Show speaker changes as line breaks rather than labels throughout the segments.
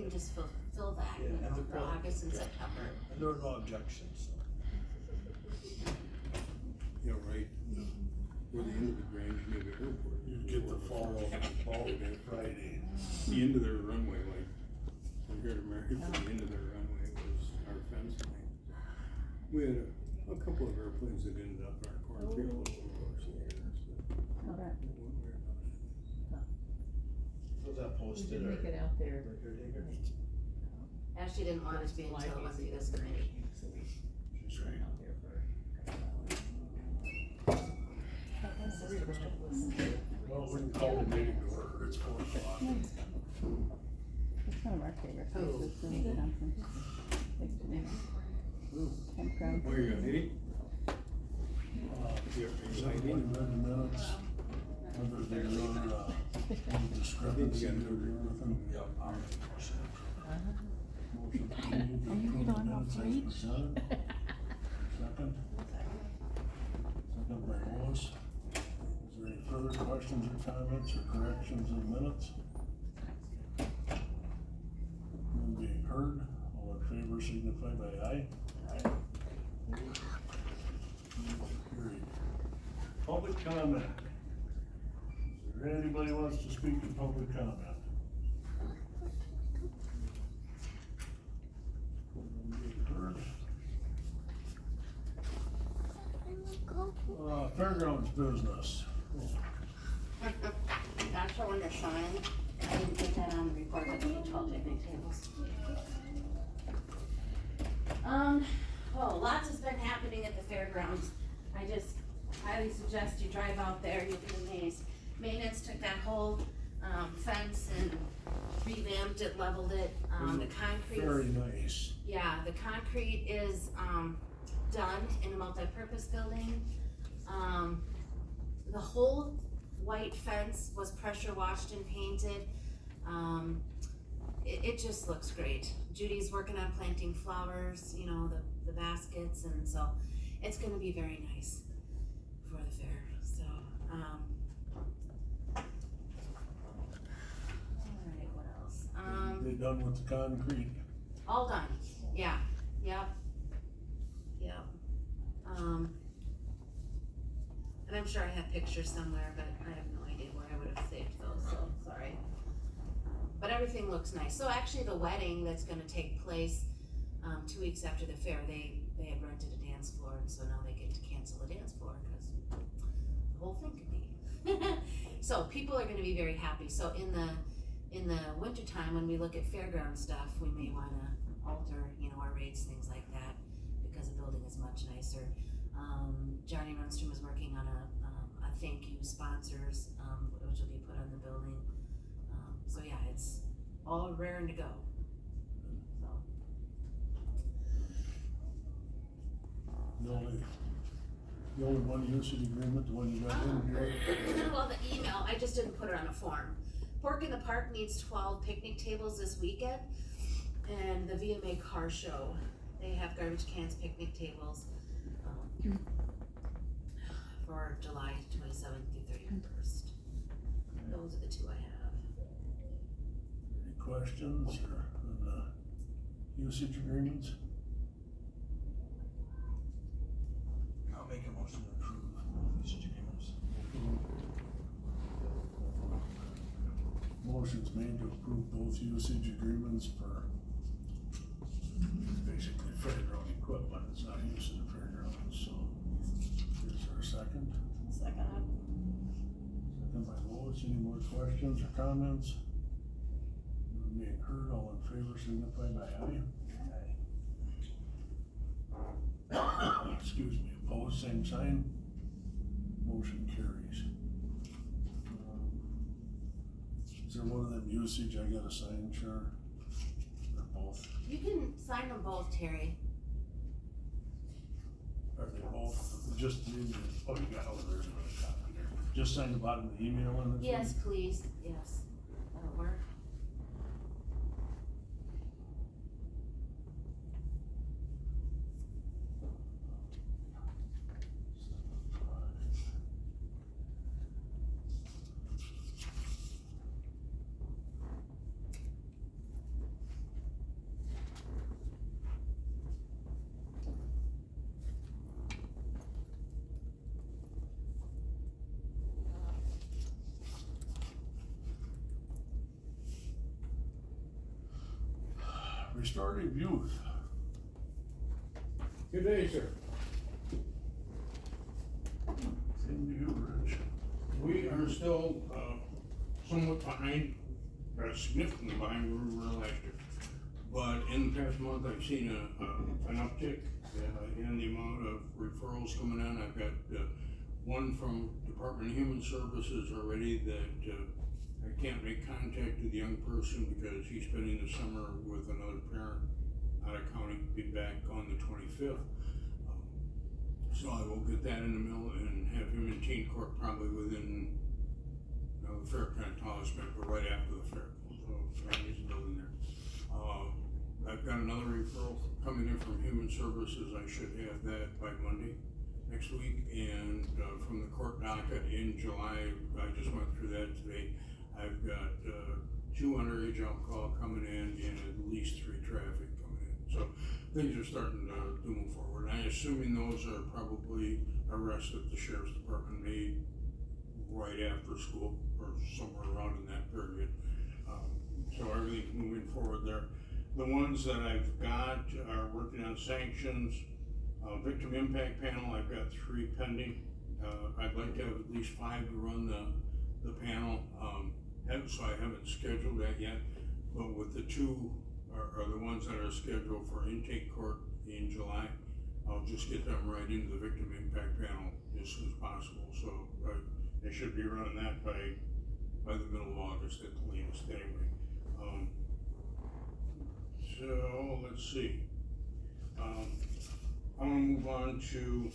can just fill that,
Yeah,
you know,
and the
for August and September.
And there are no objections, so.
Yeah, right, where the end of the Grange near the airport.
You get the fall Friday.
The end of their runway, like, from here to America, the end of their runway was our fence line. We had a couple of airplanes that ended up in our cornfield over the course of the years, but
Okay.
it went very nice.
Was that
We
posted
did
or?
make it out there.
Record taker?
Ashley didn't want it to be until it went through this committee.
So we
She's right.
went out there for a couple hours.
Well, we can call the meeting to order, it's 4 o'clock.
It's one of our favorite places to meet conference. Thanks to Nick. Campground.
Where you going, Eddie?
Has everybody read the minutes? Whether they were, discrepancy or anything? Yep. Motion to approve the minutes as presented. Second. Second by Lois. Is there any further questions or comments or corrections in the minutes? None being heard, all in favor signify by aye. Aye. Carried. Public comment. Is there anybody who wants to speak in public comment? Heard. Fairgrounds business.
Not showing the sign, I didn't put that on the report, but the 12 picnic tables. Oh, lots has been happening at the fairgrounds. I just highly suggest you drive out there, you'll be amazed. Maintenance took that whole, fence and revamped it, leveled it, the concrete.
Very nice.
Yeah, the concrete is, done in a multi-purpose building. The whole white fence was pressure washed and painted. It just looks great. Judy's working on planting flowers, you know, the baskets, and so it's gonna be very nice for the fair, so, alright, what else?
They done with the concrete.
All done, yeah, yep. And I'm sure I have pictures somewhere, but I have no idea where I would have saved those, so, sorry. But everything looks nice. So actually the wedding that's gonna take place, 2 weeks after the fair, they had rented a dance floor, and so now they get to cancel the dance floor, cause the whole thing could be. So people are gonna be very happy. So in the winter time, when we look at fairground stuff, we may wanna alter, you know, our rates, things like that, because the building is much nicer. Johnny Runstrom is working on a thank you sponsors, which will be put on the building. So yeah, it's all raring to go, so.
The only one usage agreement, the one you got in here.
Well, the email, I just didn't put it on a form. Pork in the Park needs 12 picnic tables this weekend, and the VMA car show, they have garbage cans, picnic tables, for July 27th through 31st. Those are the two I have.
Any questions or on the usage agreements?
I'll make a motion to approve usage agreements.
Motion's made to approve both usage agreements for basically fairground equipment, it's not used in the fairgrounds, so. Is there a second?
Second.
Second by Lois, any more questions or comments? None being heard, all in favor signify by aye. Excuse me, opposed, same sign. Motion carries. Is there one of them usage I gotta sign, Char? Or both?
You can sign them both, Terry.
Are they both, just, oh, you got, oh, there's another copy there. Just sign the bottom of the email on this one?
Yes, please, yes, that'll work.
Restorative youth.
Good day, sir.
Same to you, Rich.
We are still, somewhat behind, significantly behind where we were last year. But in the past month, I've seen an uptick, in the amount of referrals coming in. I've got, one from Department of Human Services already that, I can't make contact with the young person because he's spending the summer with another parent out of county, be back on the 25th. So I will get that in the mill and have him in teen court probably within, the fair kind of talisman, but right after the fair. So he's building there. I've got another referral coming in from Human Services. I should have that by Monday next week. And from the court docket in July, I just went through that today. I've got 2 underage alcohol coming in and at least 3 traffic coming in. So things are starting to move forward. I'm assuming those are probably arrests that the sheriff's department made right after school or somewhere around in that period. So everything's moving forward there. The ones that I've got are working on sanctions. Victim impact panel, I've got 3 pending. I'd like to have at least 5 to run the panel. So I haven't scheduled that yet, but with the 2 are the ones that are scheduled for intake court in July. I'll just get them right into the victim impact panel as soon as possible. So I should be running that by the middle of August at the latest anyway. So let's see. I'm gonna move on to,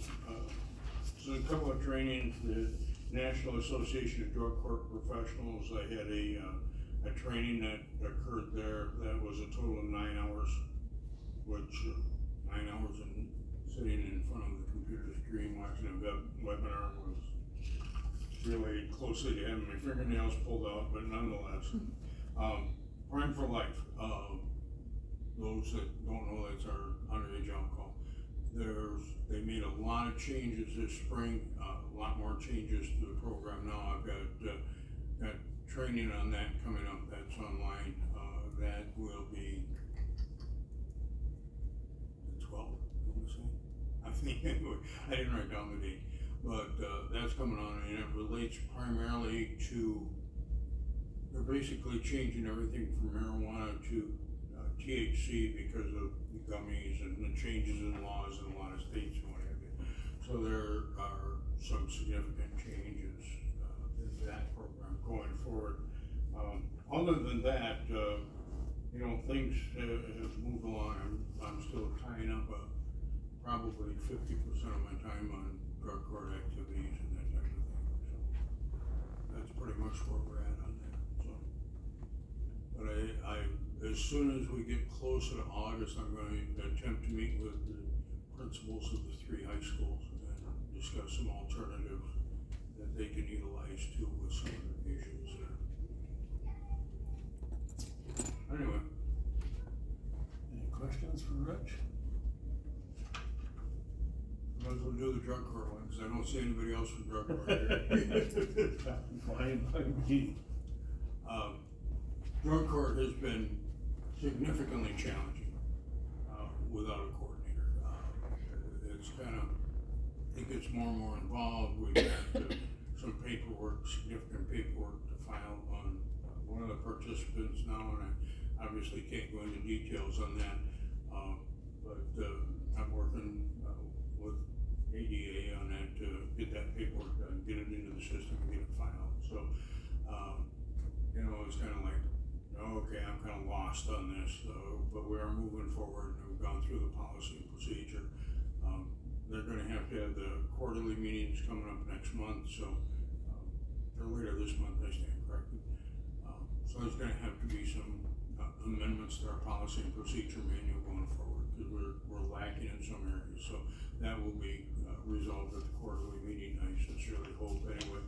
so a couple of trainings, the National Association of Drug Court Professionals. I had a training that occurred there that was a total of 9 hours, which 9 hours in sitting in front of the computer screen watching a webinar was really closely to having my fingernails pulled out, but nonetheless. Prime for Life, those that don't know, that's our underage alcohol. They made a lot of changes this spring, a lot more changes to the program now. I've got training on that coming up, that's online. That will be the 12th, I want to say. I think, anyway, I didn't write down the date, but that's coming on, and it relates primarily to, they're basically changing everything from marijuana to THC because of the gummies and the changes in laws in a lot of states and what have you. So there are some significant changes in that program going forward. Other than that, things have moved along. I'm still tying up probably 50% of my time on drug court activities and that type of thing. So that's pretty much where we're at on that. So, but I as soon as we get closer to August, I'm going to attempt to meet with the principals of the 3 high schools and discuss some alternatives that they can utilize too with some of the issues there. Anyway.
Any questions for Rich?
Might as well do the drug court one, because I don't see anybody else from drug court here.
Fine by me.
Drug court has been significantly challenging without a coordinator. It's kind of, I think it's more and more involved. We've got some paperwork, significant paperwork to file on one of the participants now, and I obviously can't go into details on that. But I'm working with ADA on that to get that paperwork done, get it into the system, and get it filed. So, it's kind of like, okay, I'm kind of lost on this, but we are moving forward, and we've gone through the policy and procedure. They're gonna have to have the quarterly meetings coming up next month, so, or later this month, I stand corrected. So there's gonna have to be some amendments to our policy and procedure manual going forward, because we're lacking in some areas, so that will be resolved at the quarterly meeting, I sincerely hope, anyway.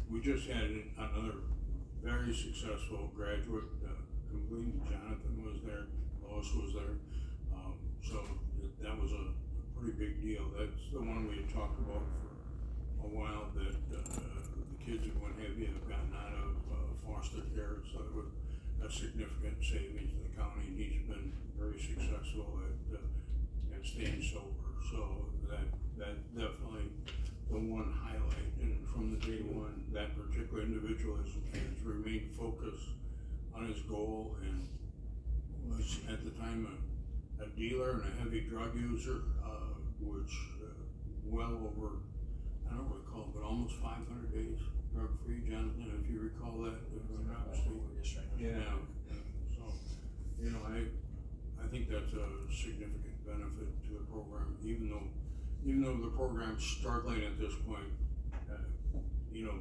We just had another very successful graduate completing. Jonathan was there, Lois was there, so that was a pretty big deal. That's the one we had talked about for a while, that the kids and what have you have gotten out of foster care, so it would a significant savings to the county, and he's been very successful at staying sober, so that definitely the one highlight, and from the day one, that particular individual has remained focused on his goal and was at the time a dealer and a heavy drug user, which well over, I don't recall, but almost 500 days drug-free, Jonathan, if you recall that, if I'm not mistaken. Yeah, so, you know, I think that's a significant benefit to the program, even though the program's struggling at this point. You know,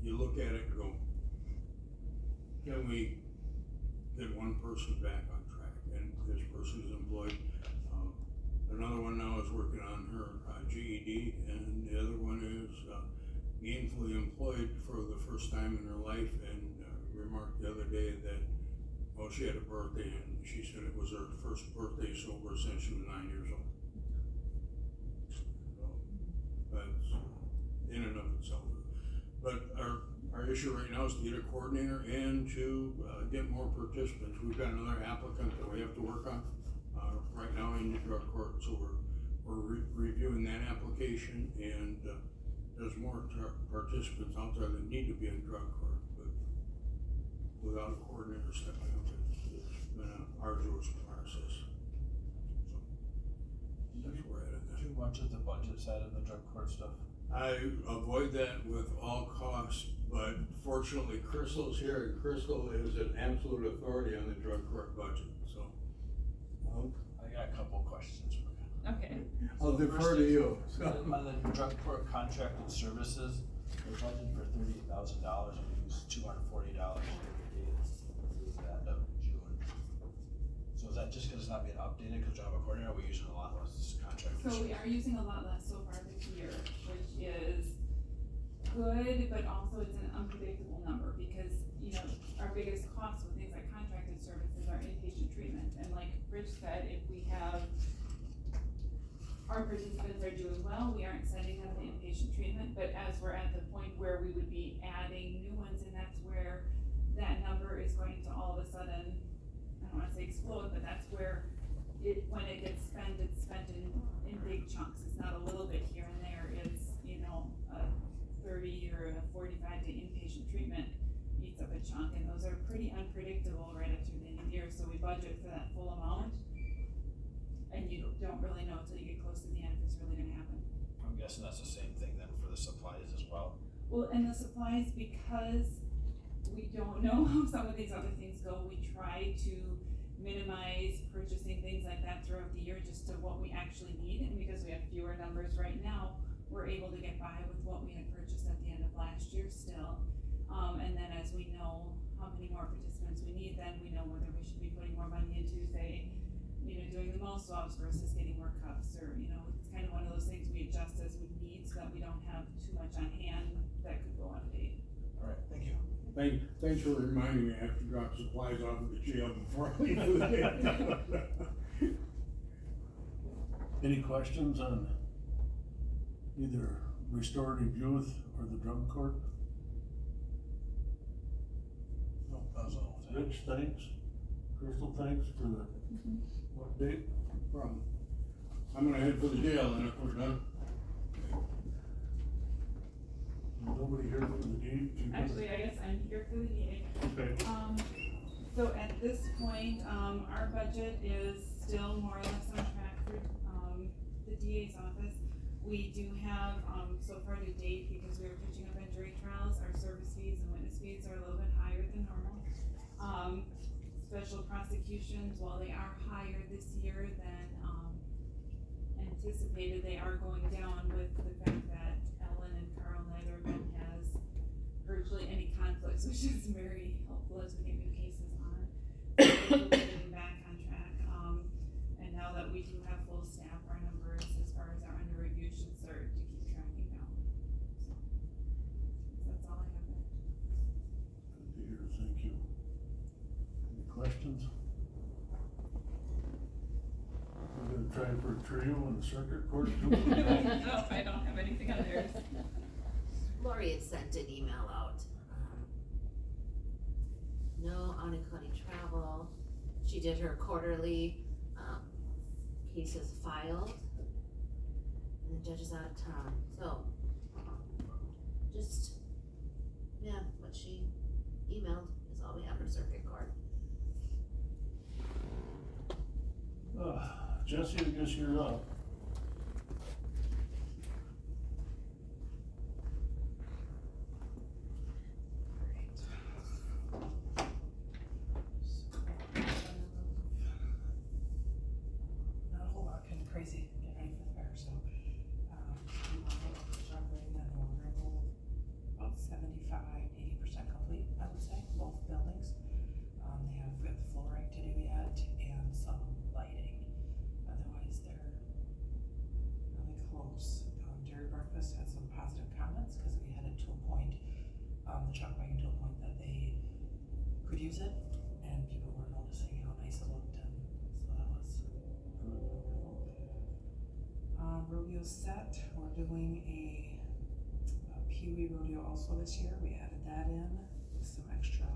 you look at it and go, can we get one person back on track? And this person is employed. Another one now is working on her GED, and the other one is gainfully employed for the first time in her life, and remarked the other day that, well, she had a birthday, and she said it was her first birthday sober since she was 9 years old. So, that's in and of itself. But our issue right now is to get a coordinator and to get more participants. We've got another applicant that we have to work on right now in the drug court, so we're reviewing that application, and there's more participants out there that need to be in drug court, but without a coordinator stepping up, it's been an arduous process. So that's where we're at.
Too much of the budget side of the drug court stuff.
I avoid that with all costs, but fortunately Crystal's here, and Crystal is an absolute authority on the drug court budget, so.
I got a couple of questions for you.
Okay.
I'll defer to you.
On the drug court contracted services, we're budgeting for $38,000, and we use $240 every day through the end of June. So is that just because it's not being updated because we don't have a coordinator, or are we using a lot less contracted
So we
services?
are using a lot less so far this year, which is good, but also it's an unpredictable number because, you know, our biggest costs with things like contracted services are inpatient treatment. And like Rich said, if we have, our participants are doing well, we aren't sending them to inpatient treatment, but as we're at the point where we would be adding new ones, and that's where that number is going to all of a sudden, I don't wanna say explode, but that's where when it gets spent, it's spent in big chunks. It's not a little bit here and there, it's, you know, a 30 or a 45 day inpatient treatment eats up a chunk, and those are pretty unpredictable right up through the end of the year, so we budget for that full amount. And you don't really know until you get close to the end if it's really gonna happen.
I'm guessing that's the same thing then for the supplies as well.
Well, and the supplies, because we don't know how some of these other things go, we try to minimize purchasing things like that throughout the year just to what we actually need, and because we have fewer numbers right now, we're able to get by with what we had purchased at the end of last year still. And then as we know how many more participants we need, then we know whether we should be putting more money into, say, you know, doing the mouth swabs versus getting more cups, or, you know, it's kind of one of those things we adjust as we need so that we don't have too much on hand that could go out of date.
All right, thank you.
Thanks for reminding me I have to drop supplies off at the jail before I leave for the day.
Any questions on either restorative youth or the drug court?
No, that was all.
Rich, thanks. Crystal, thanks for the update.
Problem. I'm gonna head for the jail and if we're done.
Nobody here for the deed?
Actually, I guess I'm here for the meeting.
Okay.
So at this point, our budget is still more or less on track for, the DA's office. We do have, so far to date, because we were pitching up on jury trials, our service fees and witness fees are a little bit higher than normal. Special prosecutions, while they are higher this year than, anticipated, they are going down with the fact that Ellen and Carl, neither of them has virtually any conflicts, which is very helpful as we get new cases on. So we're getting back on track, and now that we do have full staff, our numbers as far as our under review should start to keep tracking down. So that's all I have there.
Good to hear, thank you. Any questions? We're gonna try for a trio in the circuit court too?
No, I don't have anything on there.
Lori had sent an email out, no out-of-county travel. She did her quarterly, cases filed, and the judge is out of town, so, just, yeah, what she emailed is all we have for circuit court.
Jesse, I guess you're up.
Not a whole lot, kind of crazy, get ready for the fair, so, shopping and ordering hold, about 75-80% complete, I would say, both buildings. We have the flooring to do yet and some lighting, otherwise they're really close. Dairy Breakfast had some positive comments, cause we had it to a point, the truck wagon to a point that they could use it, and people were noticing how nice it looked, and so that was rodeo set. We're doing a Pee-wee rodeo also this year. We added that in with some extra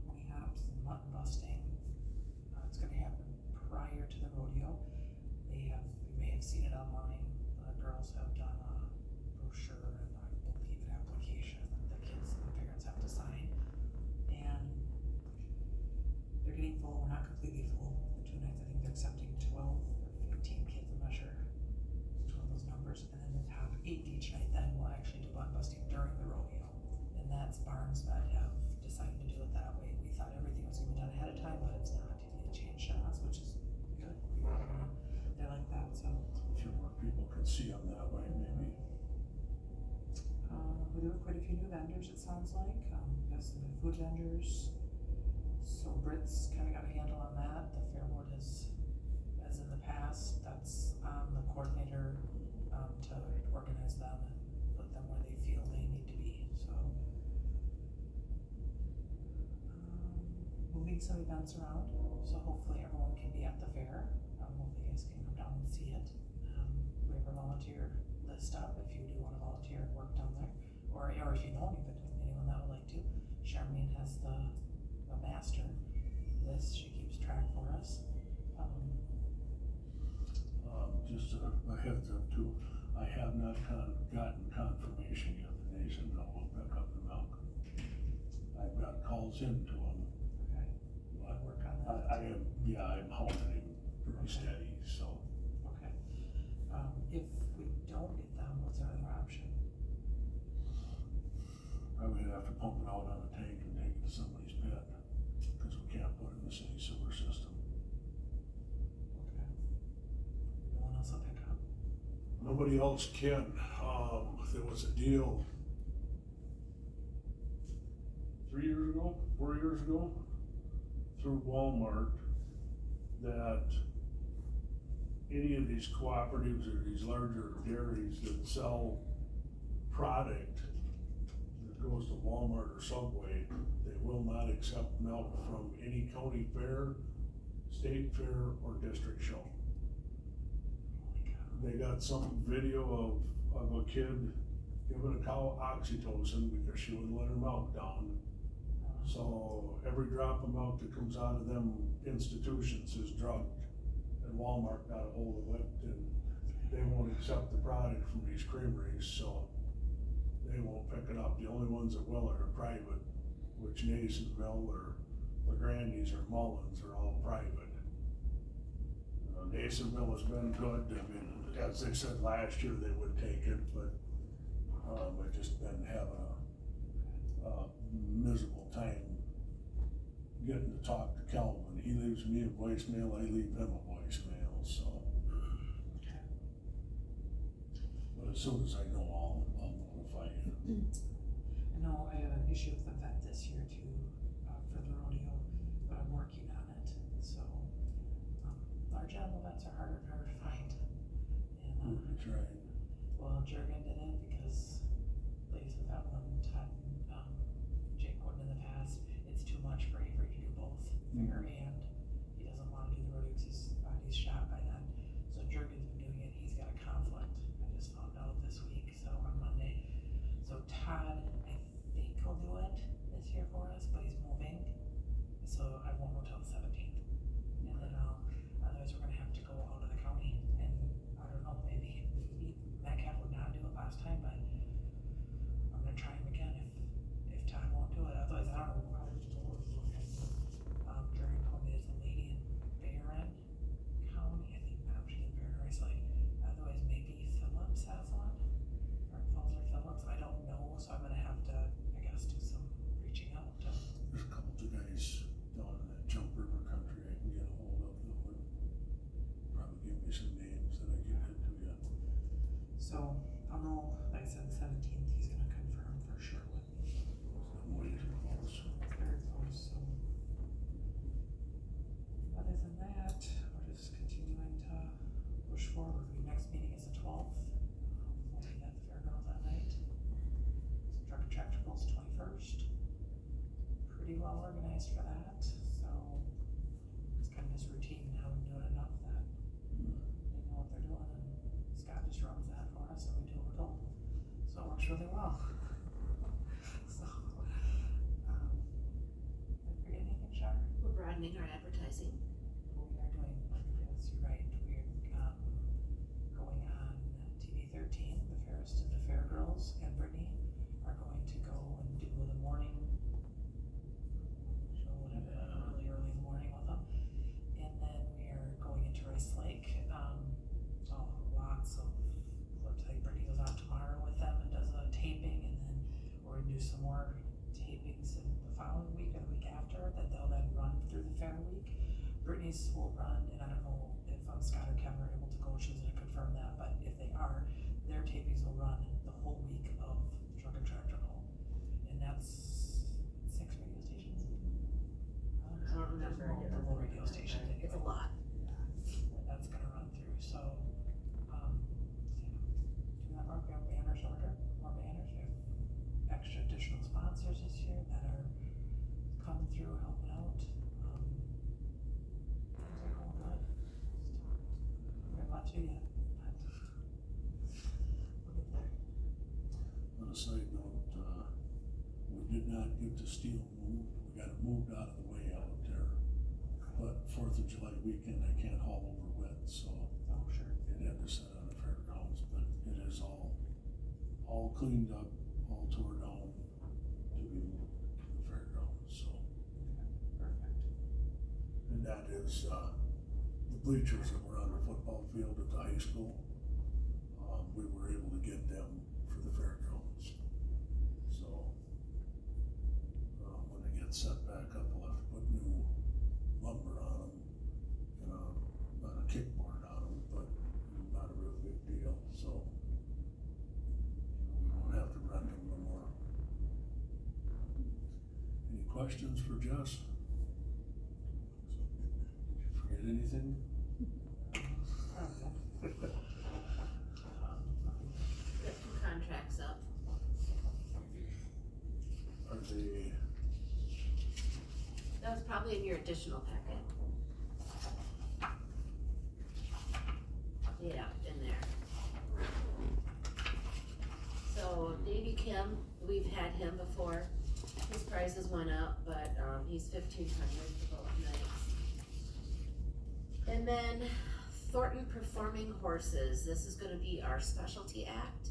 pony hops and mutton busting. It's gonna happen prior to the rodeo. You may have seen it online. The girls have done a brochure and I believe an application that the kids and the parents have to sign. And they're getting full. We're not completely full. The 2 nights, I think they're accepting 12 or 15 kids. I'm not sure which one of those numbers. And then the top 8 each night then will actually do button busting during the rodeo. And that's barns that have decided to do it that way. We thought everything was gonna be done ahead of time, but it's not. They changed shots, which is good. They like that, so.
A few more people could see them that way, maybe.
We do have quite a few new vendors, it sounds like. We have some new food vendors. So Britt's kinda got a handle on that. The Fair Board is, as in the past, that's the coordinator, to organize them and put them where they feel they need to be, so. Moving some events around, so hopefully everyone can be at the fair. Hopefully you guys can come down and see it. We have a volunteer list up if you do wanna volunteer and work down there, or if you know anyone that would like to. Charmaine has the master list, she keeps track for us.
Just a heads up too, I have not gotten confirmation yet that Nason will pick up the milk. I've got calls into them.
Okay.
But
Work on that.
I'm holding him pretty steady, so.
Okay. If we don't get them, what's our other option?
Probably gonna have to pump it out on a tank and take it to somebody's pit, cause we can't put it in the city sewer system.
Okay. No one else will pick up?
Nobody else can. There was a deal 3 years ago, 4 years ago, through Walmart, that any of these cooperatives or these larger dairies that sell product that goes to Walmart or Subway, they will not accept milk from any county fair, state fair, or district show. They got some video of a kid giving a cow oxytocin because she wouldn't let her milk down. So every drop of milk that comes out of them institutions is drugged, and Walmart got a hold of it, and they won't accept the product from these creameries, so they won't pick it up. The only ones that will are private, which Nasonville or LaGrandy's or Mullins are all private. Nasonville has been good. I mean, as they said last year, they would take it, but I've just been having a miserable time getting to talk to Calvin. He leaves me a voicemail, I leave him a voicemail, so. But as soon as I know, I'll notify you.
I know I have an issue with the vet this year too, for the rodeo, but I'm working on it, so. Large animal vets are harder and harder to find. And,
That's right.
well, Jurgen did it because, ladies with that one, Todd and, Jake Gordon in the past, it's too much for Avery to do both fair and he doesn't wanna do the rodeo because his body's shot by then. So Jurgen's been doing it, he's got a conflict, I just found out this week, so on Monday. So Todd, I think he'll do it this year. so I'll know, like I said, the 17th, he's gonna confirm for sure with me.
Way too close.
Very close, so. Other than that, we're just continuing to push forward. Our next meeting is the 12th. We'll be at the fairgrounds that night. Truck and tractor goes 21st. Pretty well organized for that, so it's kind of just routine, how we do it enough that they know what they're doing, and Scott just runs that for us, and we do what we're told. So it works really well. So, did I forget anything, Shar?
We're broadening our advertising.
We are doing, yes, you're right, we're, going on TV 13, the fairest of the fair girls, and Brittany are going to go and do the morning show, whatever, early in the morning with them. And then we are going into Rice Lake, lots of, I'll tell you, Brittany goes out tomorrow with them and does a taping, and then we're gonna do some more tapings in the following week or the week after, that they'll then run through the fair week. Brittany's will run, and I don't know if Scott or Kevin are able to go, she's gonna confirm that, but if they are, their tapings will run the whole week of Truck and Tractor Roll. And that's 6 radio stations?
I don't remember.
There's multiple radio stations.
It's a lot.
That's gonna run through, so, do that more banners order, more banners, we have extra additional sponsors this year that are coming through, helping out. Things are going good. We have a lot to do yet, but we'll get there.
On a side note, we did not get the steel moved, we got it moved out of the way out there. But 4th of July weekend, I can't haul over wet, so
Oh, sure.
it had to sit on the fairgrounds, but it is all cleaned up, all tore down to be moved to the fairgrounds, so.
Perfect.
And that is, the bleachers that were on the football field at the high school, we were able to get them for the fairgrounds. So, when they get set back up, we'll have to put new lumber on them, and not a kickboard on them, but not a real big deal, so. We won't have to rent them no more. Any questions for Jess? Did you forget anything?
Got 2 contracts up.
Are they,
That was probably in your additional packet. Yeah, in there. So Davy Kim, we've had him before. His prices went up, but, he's 1,500 for both nights. And then Thornton Performing Horses, this is gonna be our specialty act.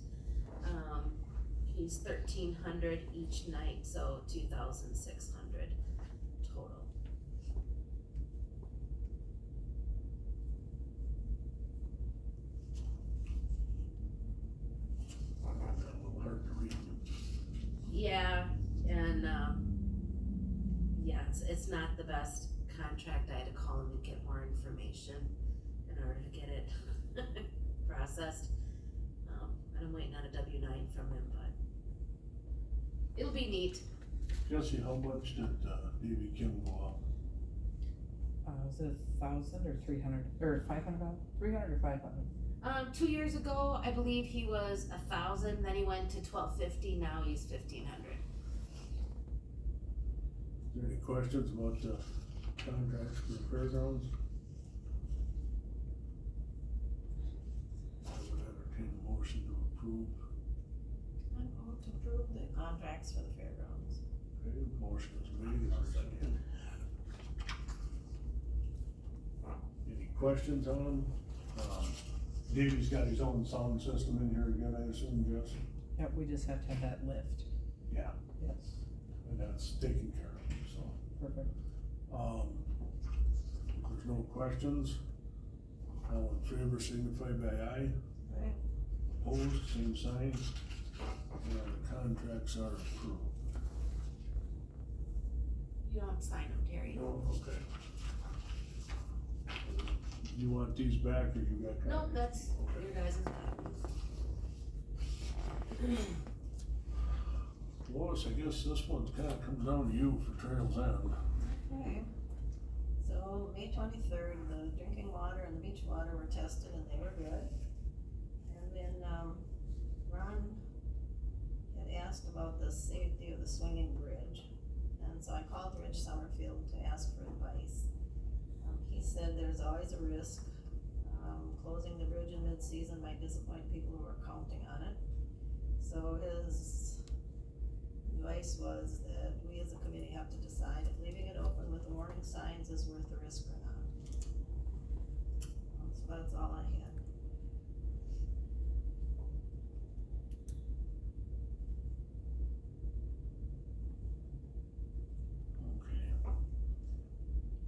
He's 1,300 each night, so 2,600 total.
a little hard to read?
Yeah, and, yeah, it's not the best contract. I had to call him and get more information in order to get it processed. And I'm waiting on a W-9 from him, but it'll be neat.
Jesse, how much did, Davy Kim go up?
Was it 1,000 or 300, or 500 dollars? 300 or 500?
2 years ago, I believe he was 1,000, then he went to 1,250, now he's 1,500.
Is there any questions about the contracts for the fairgrounds? I would entertain a motion to approve.
I vote to approve the contracts for the fairgrounds.
Okay, motion is made, is there a second? Any questions on them? Davy's got his own sound system in here again, I assume, Jess?
Yep, we just have to have that lift.
Yeah,
Yes,
and that's taken care of, so.
perfect.
If there's no questions, all in favor signify by aye.
Right.
Opposed, same sign. And the contracts are approved.
You don't sign them, Terry.
Okay. You want these back or you got copies?
No, that's
Okay.
your guys' copies.
Lois, I guess this one kinda comes down to you for Trails End.
Okay. So, May 23rd, the drinking water and the beach water were tested and they were good. And then, Ron had asked about the safety of the swinging bridge. And so I called Rich Summerfield to ask for advice. He said there's always a risk. Closing the bridge in mid-season might disappoint people who are counting on it. So his advice was that we as a committee have to decide if leaving it open with the warning signs is worth the risk or not. So that's all I had.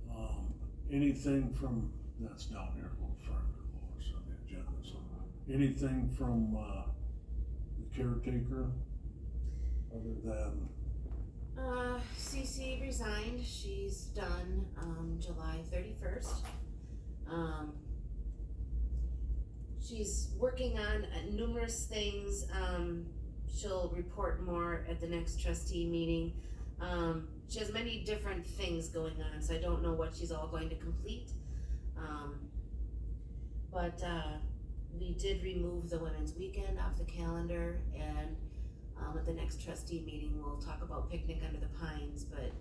Okay. Anything from, that's down here a little further, Lois, on the agenda, so, anything from, the caretaker, other than,
CC resigned, she's done, July 31st. She's working on numerous things, she'll report more at the next trustee meeting. She has many different things going on, so I don't know what she's all going to complete. But we did remove the women's weekend off the calendar, and at the next trustee meeting, we'll talk about picnic under the pines, but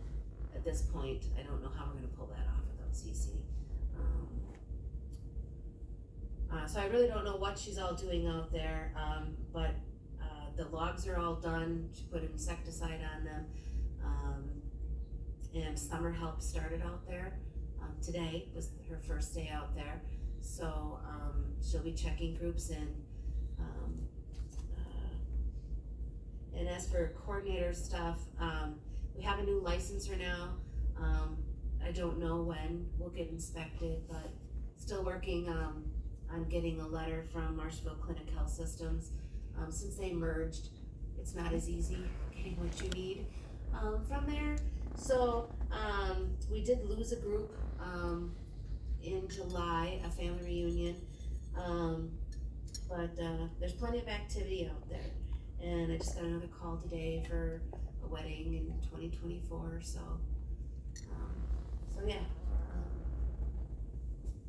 at this point, I don't know how we're gonna pull that off without CC. So I really don't know what she's all doing out there, but the logs are all done, she put insecticide on them. And summer help started out there. Today was her first day out there, so she'll be checking groups in. And as for coordinator stuff, we have a new licenser now. I don't know when we'll get inspected, but still working on getting a letter from Marshville Clinic Health Systems. Since they merged, it's not as easy getting what you need from there. So, we did lose a group, in July, a family reunion. But there's plenty of activity out there. And I just got another call today for a wedding in 2024, so yeah.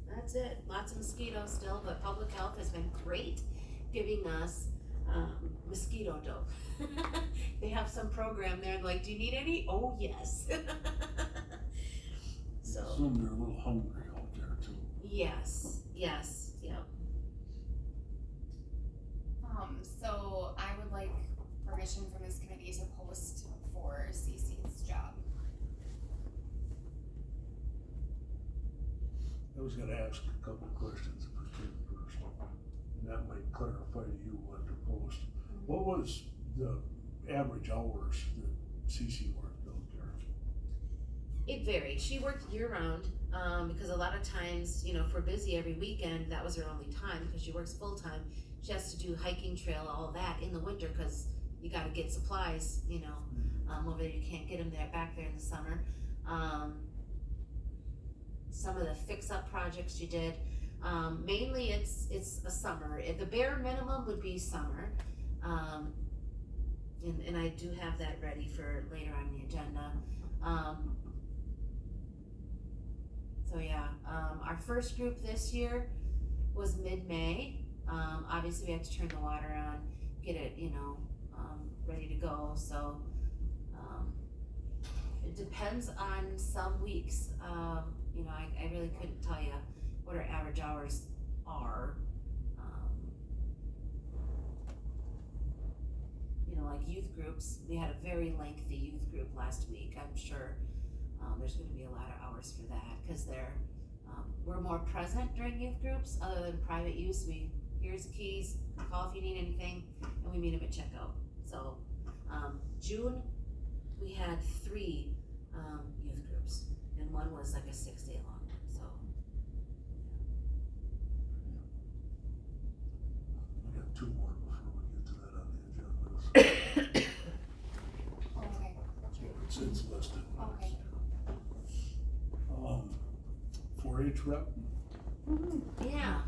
That's it, lots of mosquitoes still, but public health has been great giving us mosquito dope. They have some program there, like, do you need any? Oh, yes.
I
So,
assume they're a little hungry out there too.
yes, yep.
So I would like permission from this committee to post for CC's job.
I was gonna ask a couple of questions if I could first, and that might clarify to you what to post. What was the average hours that CC worked out there?
It varied. She worked year round, because a lot of times, you know, if we're busy every weekend, that was her only time, because she works full time. She has to do hiking trail, all of that in the winter, cause you gotta get supplies, you know, over there, you can't get them back there in the summer. Some of the fix-up projects she did, mainly it's a summer. The bare minimum would be summer. And I do have that ready for later on the agenda. So yeah, our first group this year was mid-May. Obviously we had to turn the water on, get it, you know, ready to go, so, it depends on some weeks. You know, I really couldn't tell you what our average hours are. You know, like youth groups, we had a very lengthy youth group last week. I'm sure there's gonna be a lot of hours for that, cause we're more present during youth groups, other than private use. Here's the keys, call if you need anything, and we meet them at checkout. So, June, we had 3 youth groups, and one was like a 6-day long one, so.
I got 2 more before we get to that on the agenda.
Okay.
It's listed.
Okay.
4-H rep,
Yeah,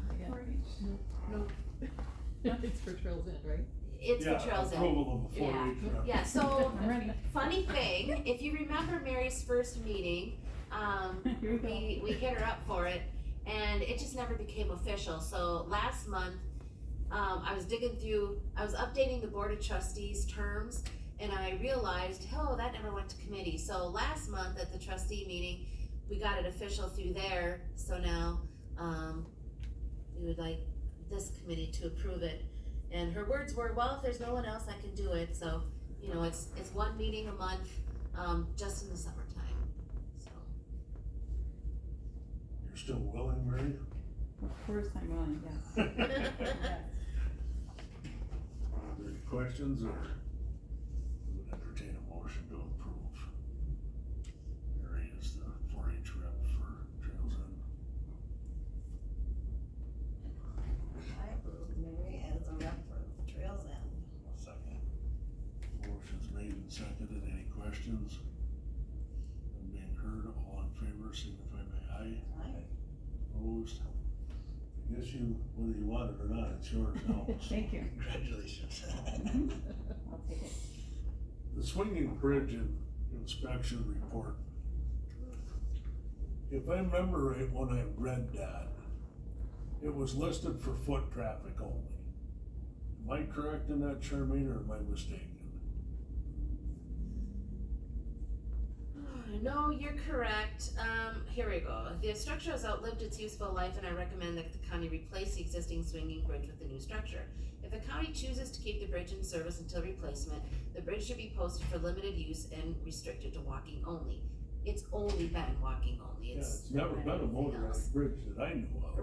No, it's for Trails End, right?
it's the trails end.
Approval of a 4-H rep.
Yeah, so,
I'm ready.
funny thing, if you remember Mary's first meeting,
Here we go.
we hit her up for it, and it just never became official, so last month, I was digging through, I was updating the Board of Trustees terms, and I realized, oh, that never went to committee, so last month at the trustee meeting, we got it official through there, so now, we would like this committee to approve it. And her words were, well, if there's no one else, I can do it, so, you know, it's one meeting a month, just in the summertime, so.
You're still willing, Mary?
Of course I'm willing, yes. Yes.
Are there any questions, or we would entertain a motion to approve? Mary is the 4-H rep for Trails End.
I approve Mary as a rep for Trails End.
I'll second.
Motion's made and seconded, any questions? None being heard, all in favor, signify by aye.
Aye.
Opposed? I guess you, whether you want it or not, it's yours now.
Thank you.
Congratulations.
I'll take it.
The swinging bridge inspection report. If I remember right, when I read that, it was listed for foot traffic only. Am I correct in that, Charmaine, or am I mistaken?
No, you're correct. Here we go. The structure has outlived its useful life, and I recommend that the county replace the existing swinging bridge with a new structure. If the county chooses to keep the bridge in service until replacement, the bridge should be posted for limited use and restricted to walking only. It's only been walking only.
Yeah, it's never been a motorized bridge that I know of.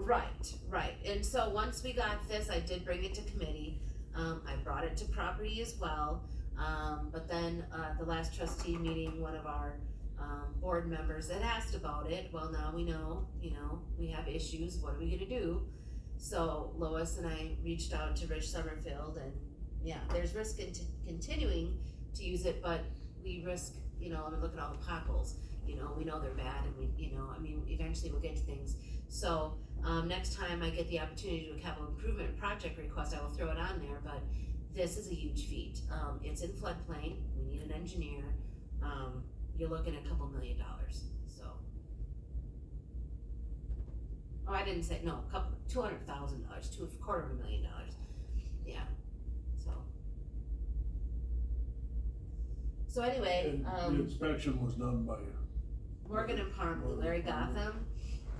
Right. And so once we got this, I did bring it to committee. I brought it to property as well. But then, the last trustee meeting, one of our board members had asked about it. Well, now we know, we have issues, what are we gonna do? So Lois and I reached out to Rich Summerfield, and yeah, there's risk in continuing to use it, but we risk, I mean, look at all the potholes, we know they're bad, and eventually we'll get to things. So, next time I get the opportunity to do a capital improvement project request, I will throw it on there, but this is a huge feat. It's in floodplain, we need an engineer, you're looking at a couple $1 million, so. Oh, I didn't say, no, $200,000, $250,000, yeah, so. So anyway,
And the inspection was done by,
Morgan and Parmley, Larry Gotham,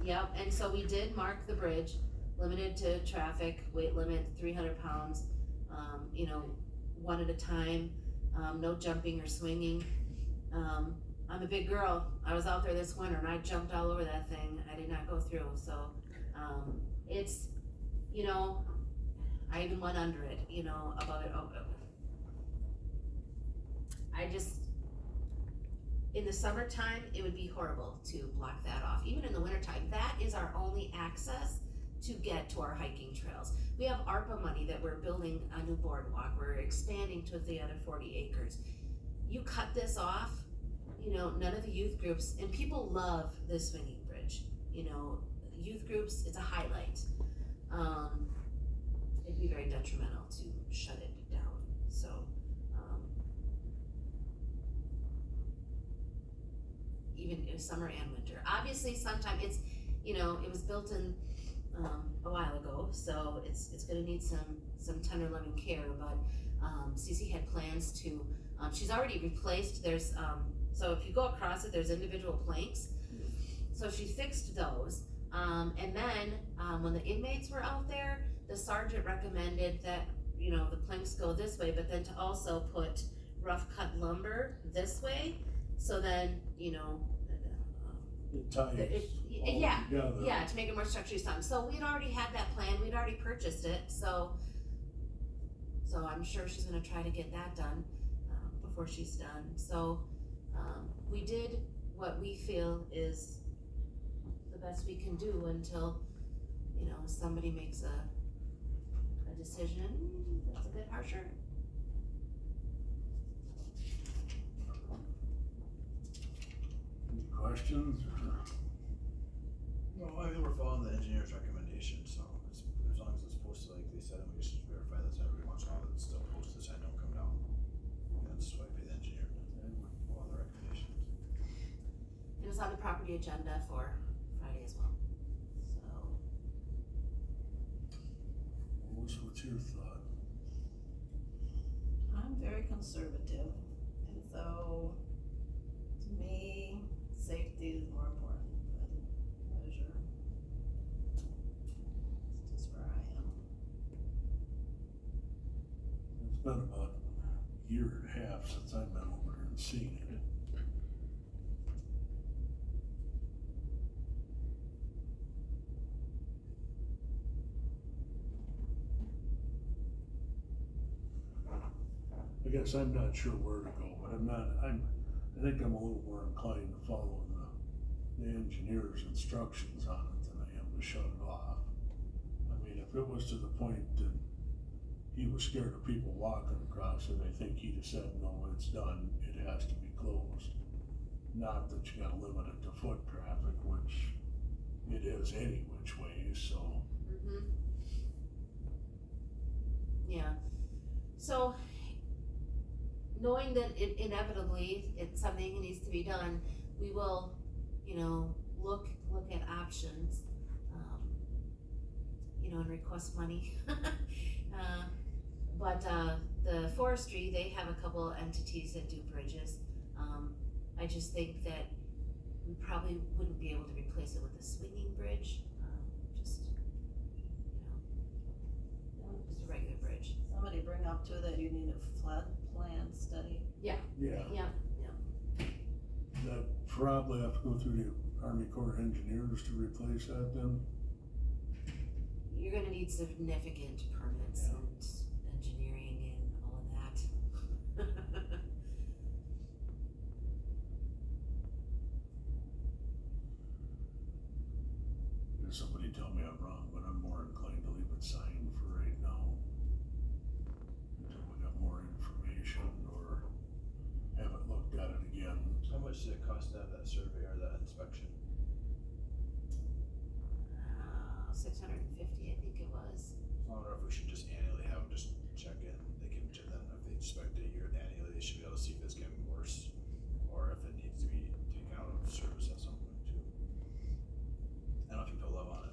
yep, and so we did mark the bridge, limited to traffic, weight limit 300 pounds, one at a time, no jumping or swinging. I'm a big girl, I was out there this winter and I jumped all over that thing, I did not go through, so, it's, I even went under it, above it, I just, in the summertime, it would be horrible to block that off, even in the wintertime, that is our only access to get to our hiking trails. We have ARPA money that we're building a new boardwalk, we're expanding to the other 40 acres. You cut this off, none of the youth groups, and people love this swinging bridge, youth groups, it's a highlight. It'd be very detrimental to shut it down, so. Even in summer and winter, obviously sometime it's, it was built in, a while ago, so it's gonna need some tender loving care, but, Cece had plans to, she's already replaced, there's, so if you go across it, there's individual planks. So she fixed those, and then, when the inmates were out there, the sergeant recommended that, the planks go this way, but then to also put rough cut lumber this way, so then,
it ties all
yeah,
together.
yeah, to make it more structurally sound. So we'd already had that plan, we'd already purchased it, so I'm sure she's gonna try to get that done, before she's done. So, we did what we feel is the best we can do until, somebody makes a decision that's a bit harsher.
Any questions, or?
No, I think we're following the engineer's recommendation, so as long as it's posted like they said, and we just verify that every once in a while that it's still posted, so I don't come down. That's why I pay the engineer, all the recommendations.
It was on the property agenda for Friday as well, so.
What's your thought?
I'm very conservative, and so, to me, safety is more important than pleasure. It's just where I am.
It's been about a year and a half since I've been over there and seen it. I guess I'm not sure where to go, but I think I'm a little more inclined to follow the engineer's instructions on it than I am to shut it off. I mean, if it was to the point that he was scared of people walking across it, I think he'd have said, no, it's done, it has to be closed. Not that you gotta limit it to foot traffic, which it is any which way, so.
Mm-hmm. Yeah, so, knowing that it inevitably, it's something that needs to be done, we will, look at options, and request money. But the forestry, they have a couple entities that do bridges. I just think that we probably wouldn't be able to replace it with a swinging bridge, just a regular bridge.
Somebody bring up too that you need a flood plan study.
Yeah.
Yeah.
That probably have to go through the Army Corps of Engineers to replace that then?
You're gonna need significant permits
Yeah.
and engineering and all of that.
Somebody tell me I'm wrong, but I'm more inclined to leave it signed for right now. Until we got more information or haven't looked at it again.
How much did it cost to have that survey or that inspection?
650, I think it was.
I wonder if we should just annually have them just check in, they can check then, if they inspect it year annually, they should be able to see if it's getting worse, or if it needs to be taken out of service at some point too. I don't know if you put a level on it,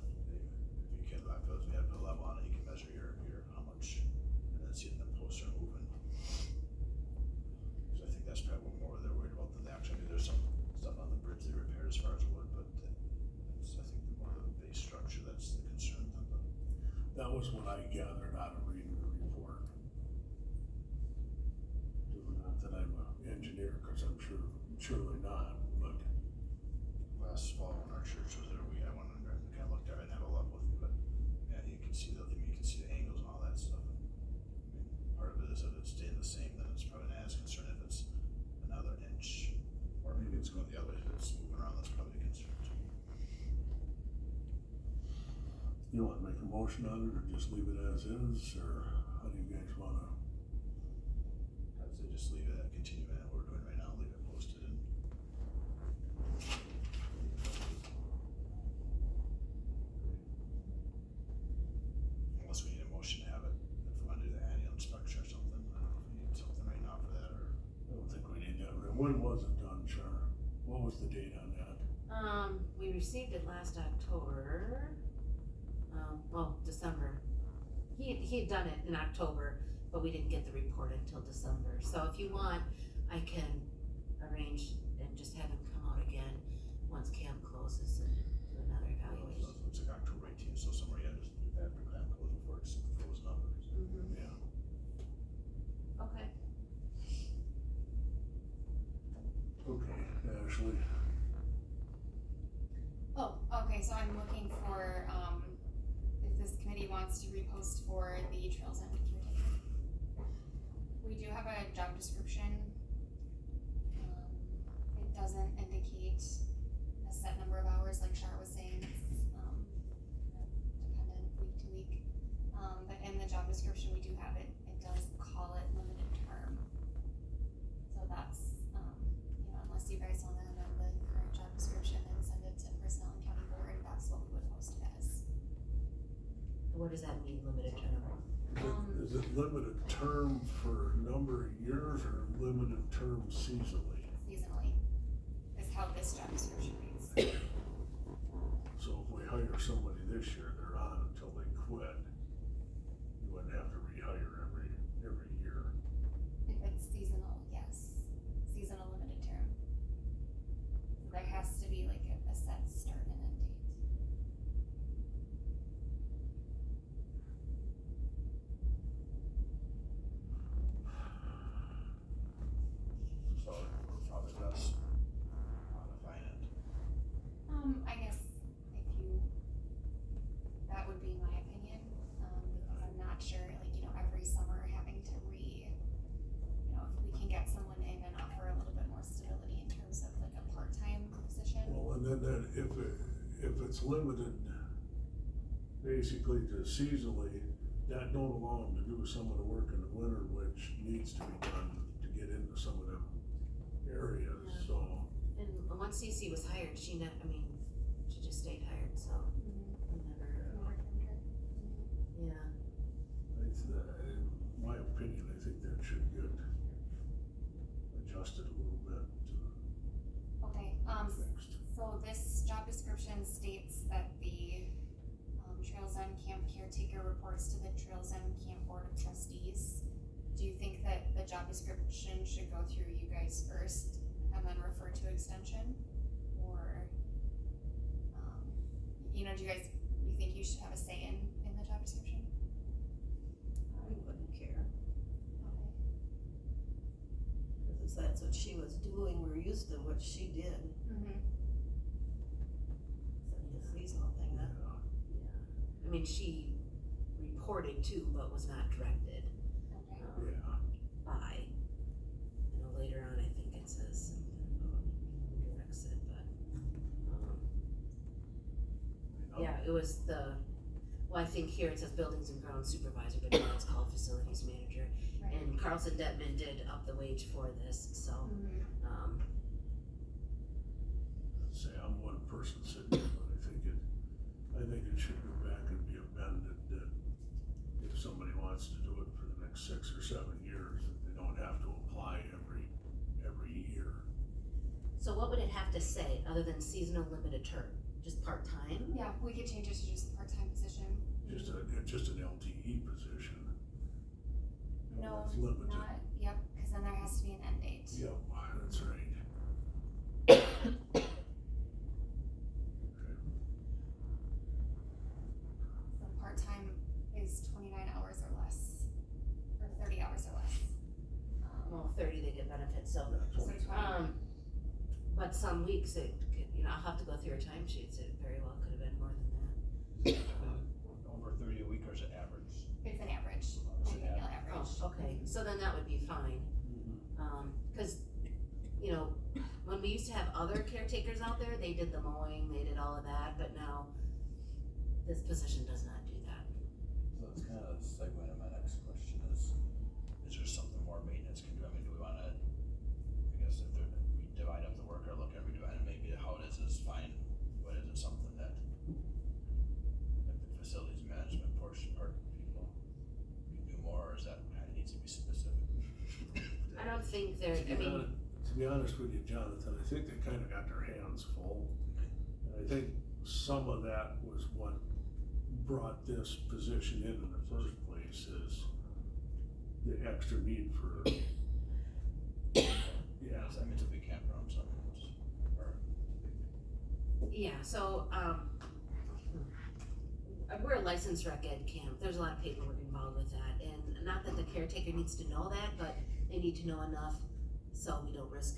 if you can, I feel if you have to put a level on it, you can measure your, how much, and then see if the posts are moving. Cause I think that's probably what more they're worried about than the actual, I mean, there's some stuff on the bridge they repaired as far as wood, but it's, I think the more the base structure, that's the concern than the.
That was what I gathered out of reading the report. Not that I'm an engineer, cause I'm surely not, but.
Last fall when our church was there, I went and kind of looked at it and had a look with it, but yeah, you can see the angles and all that stuff. I mean, part of it is if it's staying the same, then it's probably not as concerned if it's another inch, or maybe it's going the other way, if it's moving around, that's probably a concern too.
You wanna make a motion on it, or just leave it as is, or how do you guys wanna?
I'd say just leave it, continue it, what we're doing right now, leave it posted and. Unless we need a motion to have it, if we wanna do the annual inspection or something, I don't know if we need something right now for that, or.
I don't think we need that. When was it done, Char? What was the date on that?
We received it last October, December. He had done it in October, but we didn't get the report until December. So if you want, I can arrange and just have him come out again once camp closes and do another evaluation.
Looks like October 18th, so somewhere, yeah, just after clam close before it's frozen up.
Mm-hmm.
Yeah.
Okay.
Okay, Ashley.
Oh, okay, so I'm looking for, if this committee wants to repost for the Trails and caretaker. We do have a job description. It doesn't indicate a set number of hours, like Shar was saying, it's, dependent week to week. But in the job description, we do have it, it does call it limited term. So that's, unless you guys wanna amend the current job description and send it to Personnel and County Board, that's what we would post it as.
What does that mean, limited term?
Is it limited term for a number of years or limited term seasonally?
Seasonally, is how this job description reads.
So if we hire somebody this year, they're on until they quit, you wouldn't have to rehire every year.
If it's seasonal, yes, seasonal limited term. There has to be like a set start and end date.
So we're probably best modifying it.
I guess if you, that would be my opinion, because I'm not sure, like, you know, every summer having to you know, if we can get someone in and offer a little bit more stability in terms of like a part-time position.
Well, and then if it's limited basically to seasonally, that don't allow them to do some of the work in the winter, which needs to be done to get into some of them areas, so.
And once Cece was hired, she just stayed hired, so. Never, yeah.
In my opinion, I think that should get adjusted a little bit
Okay,
to fixed.
so this job description states that the Trails End Camp caretaker reports to the Trails End Camp Board of Trustees. Do you think that the job description should go through you guys first and then refer to extension? Or, you know, you think you should have a say in the job description?
I wouldn't care,
Okay.
because that's what she was doing, we're used to what she did,
Mm-hmm.
the seasonal thing, that.
I mean, she reported to, but was not directed,
Okay.
Yeah,
by. I know later on, I think it says something about who directs it, but, yeah, it was well, I think here it says buildings and grounds supervisor, but now it's called facilities manager.
Right.
And Carlson Detman did up the wage for this, so,
Mm-hmm.
say I'm one person sitting here, but I think it should go back and be amended that if somebody wants to do it for the next 6 or 7 years, that they don't have to apply every year.
So what would it have to say, other than seasonal limited term, just part-time?
Yeah, we could change it to just a part-time position.
Just an LTE position.
No,
It's limited.
not, yep, cause then there has to be an end date.
Yep, that's right.
So part-time is 29 hours or less, or 30 hours or less.
Well, 30, they get benefits, so,
So 20.
but some weeks I'll have to go through your timesheets, it very well could have been more than that.
Over 30 a week, or is it average?
It's an average,
It's
an
an
annual average.
Oh, okay, so then that would be fine, cause, when we used to have other caretakers out there, they did the mowing, they did all of that, but now this position does not do that.
So it's kind of a segue into my next question is there something more maintenance can do? I mean, do we wanna, I guess if we divide up the work or look at redesign, maybe how it is fine, but is it something that if the facilities management portion or people do more, or is that kinda needs to be specific?
I don't think they're,
To be honest with you, Jonathan, I think they kinda got their hands full. And I think some of that was what brought this position in the first place, is the extra need for, yeah.
I mean, it's a big campground, so it's, or,
yeah, so, we're a licensed rec ed camp, there's a lot of paperwork involved with that, and not that the caretaker needs to know that, but they need to know enough so we don't risk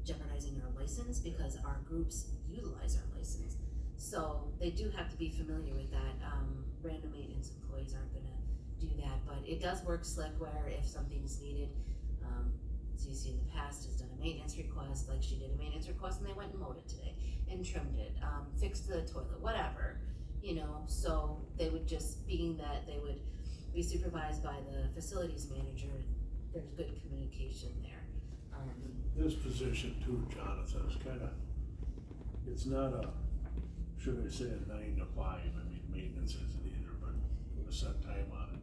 jeopardizing our license, because our groups utilize our license. So they do have to be familiar with that, random maintenance employees aren't gonna do that, but it does work slick where if something's needed, CC in the past has done a maintenance request, like she did a maintenance request and they went and mowed it today, and trimmed it, fixed the toilet, whatever, so they would just, being that they would be supervised by the facilities manager, there's good communication there.
This position too, Jonathan, is kinda, it's not a, should I say a 9 to 5, I mean, maintenance isn't either, but a set time on it.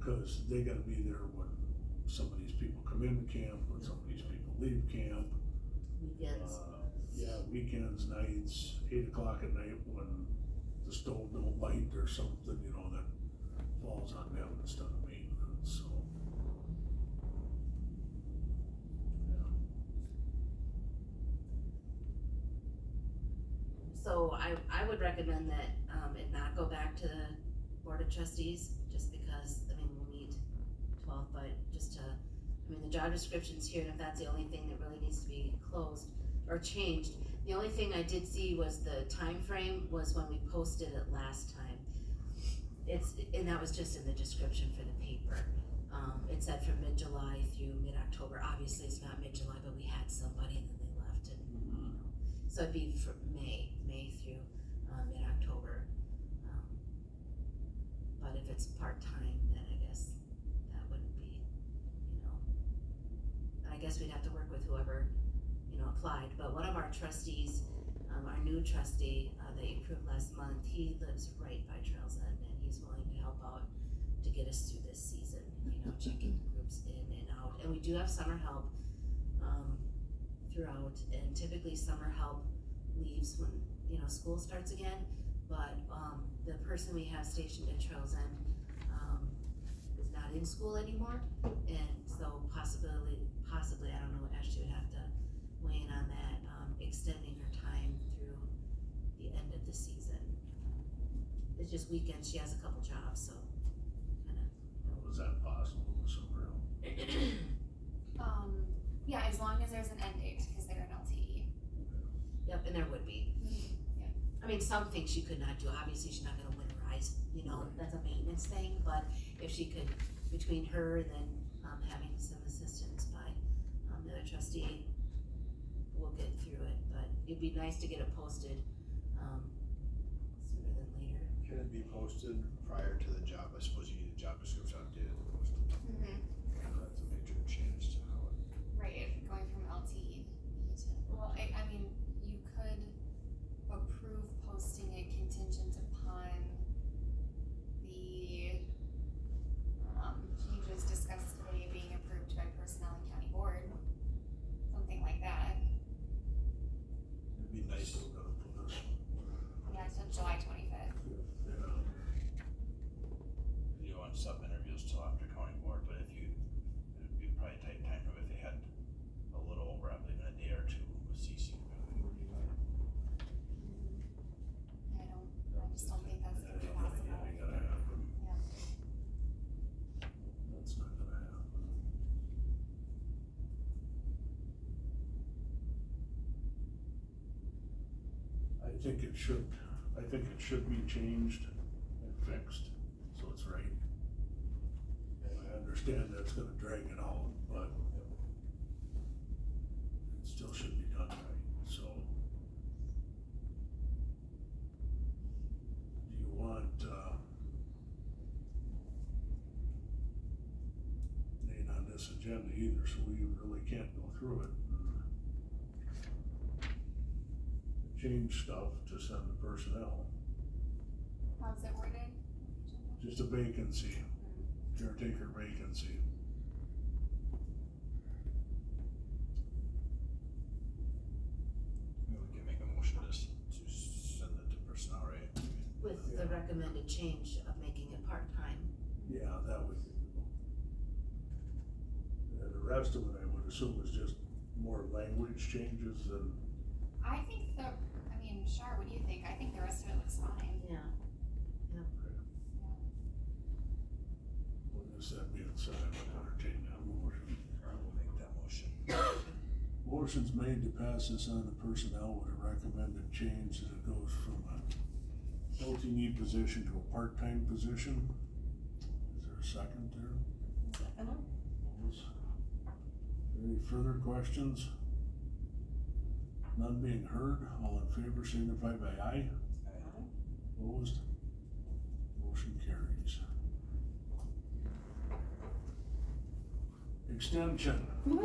Cause they gotta be there when some of these people come into camp, when some of these people leave camp.
Weekends.
Yeah, weekends, nights, 8 o'clock at night when the stove don't light or something, you know, that falls on them instead of maintenance, so.
So I would recommend that, it not go back to the Board of Trustees, just because, I mean, we'll meet 12, but just to, I mean, the job description's here, and if that's the only thing that really needs to be closed or changed. The only thing I did see was the time frame was when we posted it last time. And that was just in the description for the paper. It said from mid-July through mid-October. Obviously, it's not mid-July, but we had somebody and then they left and, you know. So it'd be from May through, mid-October. But if it's part-time, then I guess that wouldn't be, you know. I guess we'd have to work with whoever, you know, applied. But one of our trustees, our new trustee, that you approved last month, he lives right by Trails End and he's willing to help out to get us through this season, you know, checking groups in and out. And we do have summer help, throughout, and typically summer help leaves when, you know, school starts again. But, the person we have stationed at Trails End, is not in school anymore. And so possibly, I don't know, Ashley would have to weigh in on that, extending her time through the end of the season. It's just weekends, she has a couple jobs, so kinda.
Was that possible with summer help?
Yeah, as long as there's an end date, cause they're an LTE.
Yep, and there would be.
Yeah.
I mean, some things she could not do, obviously she's not gonna winterize, you know, that's a maintenance thing, but if she could, between her and then, having some assistance by, the other trustee, we'll get through it, but it'd be nice to get it posted, sooner than later.
Can it be posted prior to the job? I suppose you need a job description updated and posted. That's a major change to how it.
Right, going from LTE to, well, I mean, you could approve posting it contingent upon the, changes discussed today being approved by Personnel and County Board, something like that.
It'd be nice to.
Still gotta put us,
Yeah, till July 25th.
yeah.
You don't want sub interviews till after county board, but it'd be probably a tight time frame if they had a little over, I believe, in a day or two with CC.
I just don't think that's gonna be possible.
Ain't gonna happen.
Yeah.
That's not gonna happen. I think it should be changed and fixed, so it's right. And I understand that's gonna drag it out, but it still should be done right, so. Do you want, it ain't on this agenda either, so we really can't go through it. Change stuff to send to personnel,
How's it worded?
just a vacancy, caretaker vacancy.
We can make a motion to send it to personnel, right?
With the recommended change of making it part-time.
Yeah, that would be. And the rest of it, I would assume, is just more language changes and,
I think Shar, what do you think? I think the rest of it looks fine.
Yeah.
with this that being said, I would entertain that motion.
I will make that motion.
Motion's made to pass this on to personnel with a recommended change that it goes from a LTE position to a part-time position. Is there a second there?
Second.
Any further questions? None being heard, all in favor signify by aye. Opposed? Motion carries. Extension.
I'm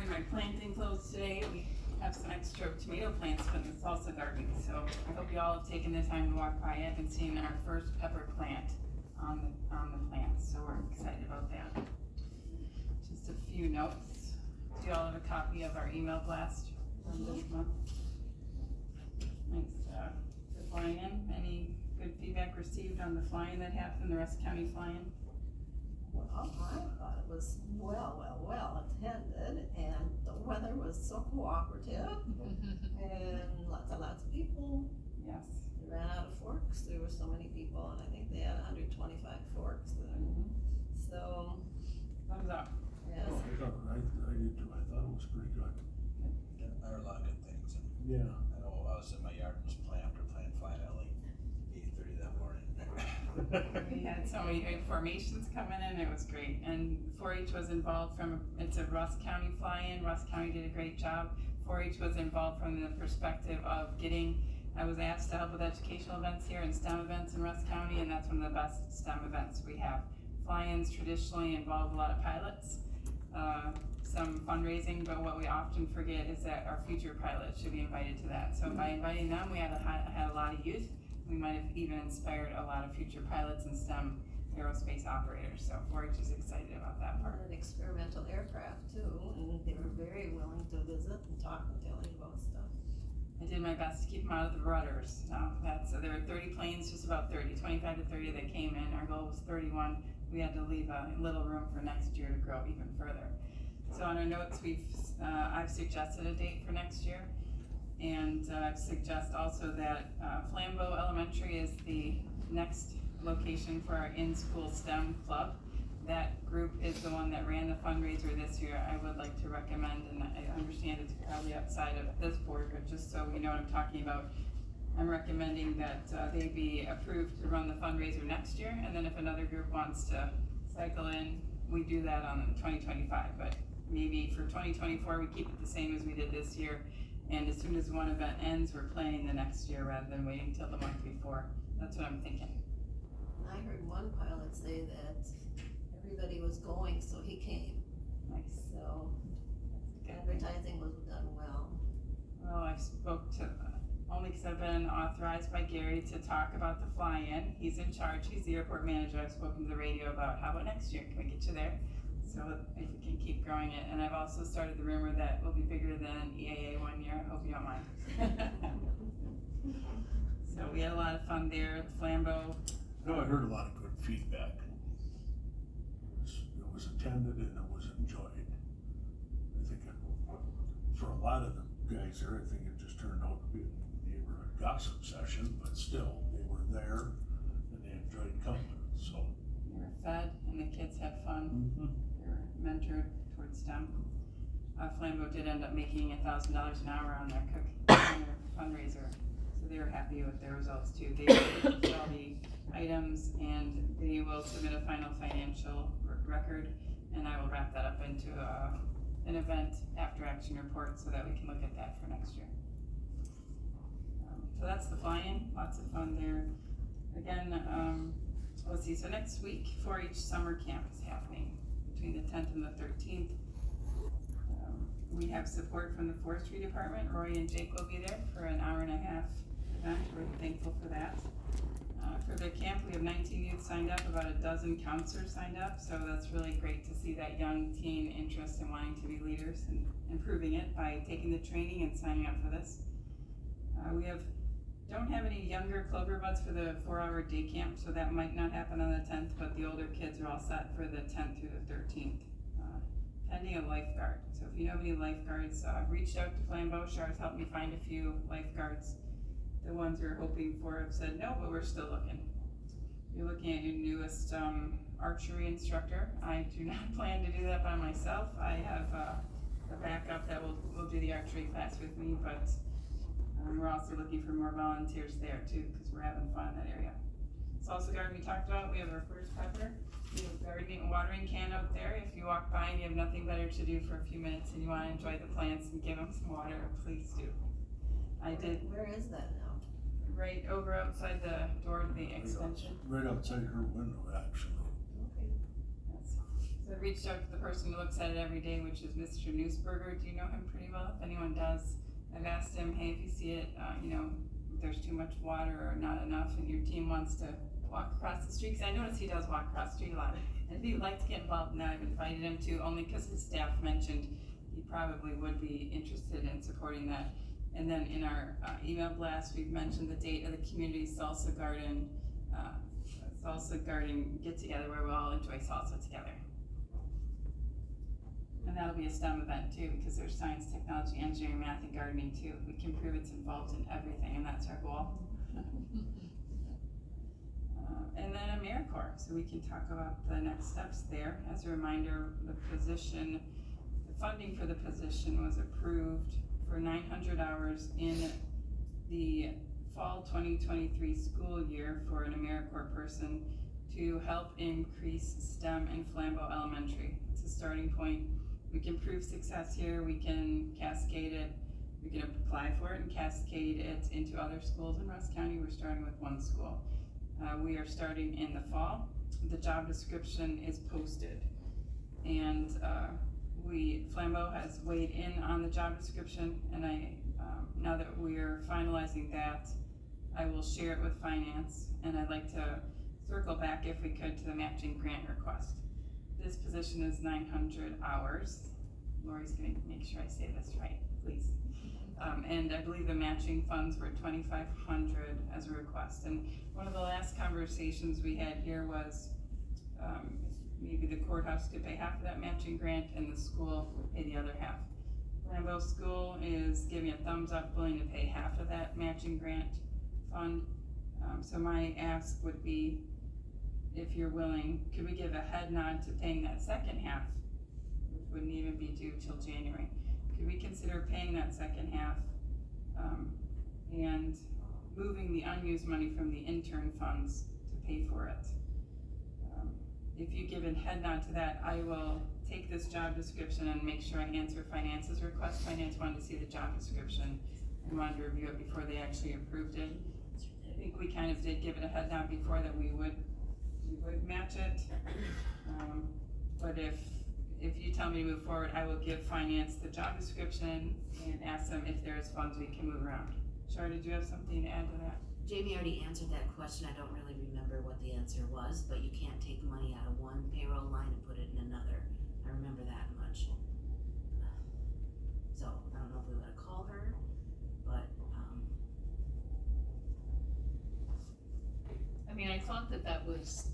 in my planting clothes today. We
have some extra tomato plants from the salsa garden, so I hope you all have taken the time to walk by it and seen our first pepper plant on the plants, so we're excited about that. Just a few notes. Do you all have a copy of our email blast from this month? Thanks, the fly-in. Any good feedback received on the fly-in that happened, the Rusk County fly-in?
Well, I thought it was well attended, and the weather was so cooperative, and lots of people.
Yes.
They ran out of forks, there were so many people, and I think they had 125 forks there. So,
Thumbs up.
yes,
I did too, I thought it was pretty good.
Yeah, there are a lot of good things, and
Yeah.
I know I was in my yard and was playing fly at like 8:30 that morning.
We had so many good formations coming in, it was great, and 4-H was involved it's a Rusk County fly-in, Rusk County did a great job. 4-H was involved from the perspective of I was asked to help with educational events here and STEM events in Rusk County, and that's one of the best STEM events we have. Fly-ins traditionally involve a lot of pilots, some fundraising, but what we often forget is that our future pilots should be invited to that. So by inviting them, we had a lot of youth. We might have even inspired a lot of future pilots and STEM aerospace operators, so 4-H is excited about that part.
and an experimental aircraft too, and they were very willing to visit and talk and tell you about stuff.
I did my best to keep them out of the rudders. There were 30 planes, just about 25 to 30 that came in. Our goal was 31. We had to leave a little room for next year to grow even further. So on our notes, I've suggested a date for next year. And I suggest also that Flambeau Elementary is the next location for our in-school STEM club. That group is the one that ran the fundraiser this year. I would like to recommend, and I understand it's probably outside of this board, but just so we know what I'm talking about, I'm recommending that they be approved to run the fundraiser next year, and then if another group wants to cycle in, we do that on 2025. But maybe for 2024, we keep it the same as we did this year. And as soon as one event ends, we're planning the next year rather than waiting till the month before. That's what I'm thinking.
I heard one pilot say that everybody was going, so he came,
Nice.
so
Good.
advertising was done well.
Well, I spoke to, only because I've been authorized by Gary to talk about the fly-in. He's in charge, he's the airport manager. I've spoken to the radio about how about next year, can we get you there? So if we can keep growing it. And I've also started the rumor that we'll be bigger than EAA one year. I hope you don't mind. So we had a lot of fun there. The Flambeau.
No, I heard a lot of good feedback. It was attended and it was enjoyed. I think for a lot of the guys there, I think it just turned out to be a neighborhood gossip session, but still, they were there and they enjoyed coming, so.
We were fed and the kids had fun. They were mentored towards STEM. Flambeau did end up making $1,000 an hour on their fundraiser, so they were happy with their results too. They did all the items and they will submit a final financial record, and I will wrap that up into an event after action report so that we can look at that for next year. So that's the fly-in, lots of fun there. Again, let's see, so next week 4-H summer camp is happening between the 10th and the 13th. We have support from the forestry department. Roy and Jake will be there for an hour-and-a-half event. We're thankful for that. For the camp, we have 19 youth signed up, about a dozen counselors signed up, so that's really great to see that young teen interest in wanting to be leaders and improving it by taking the training and signing up for this. We don't have any younger Clover Buds for the 4-hour day camp, so that might not happen on the 10th, but the older kids are all set for the 10th through the 13th, pending a lifeguard. So if you know of any lifeguards, I've reached out to Flambeau. Char's helped me find a few lifeguards. The ones we're hoping for have said no, but we're still looking. You're looking at your newest archery instructor. I do not plan to do that by myself. I have a backup that will do the archery class with me, but we're also looking for more volunteers there too, because we're having fun in that area. Salsa garden we talked about, we have our first pepper. We have a gardening and watering can out there. If you walk by and you have nothing better to do for a few minutes and you want to enjoy the plants and give them some water, please do. I did.
Where is that now?
Right over outside the door to the extension.
Right outside her window, actually.
Okay.
Yes. So I reached out to the person who looks at it every day, which is Mr. Newsberger. Do you know him pretty well? If anyone does,
I've asked him, hey, if you see it, if there's too much water or not enough and your team wants to walk across the street, 'cause I notice he does walk across the street a lot. And if he'd like to get involved in that, I've invited him to, only because his staff mentioned he probably would be interested in supporting that. And then in our email blast, we've mentioned the date of the community salsa garden get together where we'll all enjoy salsa together. And that'll be a STEM event too, because there's science, technology, engineering, math, and gardening too. We can prove it's involved in everything, and that's our goal. And then AmeriCorps, so we can talk about the next steps there. As a reminder, the funding for the position was approved for 900 hours in the fall 2023 school year for an AmeriCorps person to help increase STEM in Flambeau Elementary. It's a starting point. We can prove success here, we can cascade it, we can apply for it and cascade it into other schools in Rusk County. We're starting with one school. We are starting in the fall. The job description is posted. And Flambeau has weighed in on the job description, and now that we're finalizing that, I will share it with finance, and I'd like to circle back, if we could, to the matching grant request. This position is 900 hours. Lori's gonna make sure I say this right, please. And I believe the matching funds were 2,500 as a request. And one of the last conversations we had here was maybe the courthouse could pay half of that matching grant and the school pay the other half. Flambeau School is giving a thumbs up, willing to pay half of that matching grant fund. So my ask would be, if you're willing, could we give a head nod to paying that second half, which wouldn't even be due till January? Could we consider paying that second half and moving the unused money from the intern funds to pay for it? If you give a head nod to that, I will take this job description and make sure I answer finance's request. Finance wanted to see the job description and wanted to review it before they actually approved it. I think we kind of did give it a head nod before that we would match it. But if you tell me to move forward, I will give finance the job description and ask them if there's funds we can move around. Shar, did you have something to add to that?
Jamie already answered that question. I don't really remember what the answer was, but you can't take money out of one payroll line and put it in another. I remember that much. So I don't know if we want to call her, but
I mean, I thought that was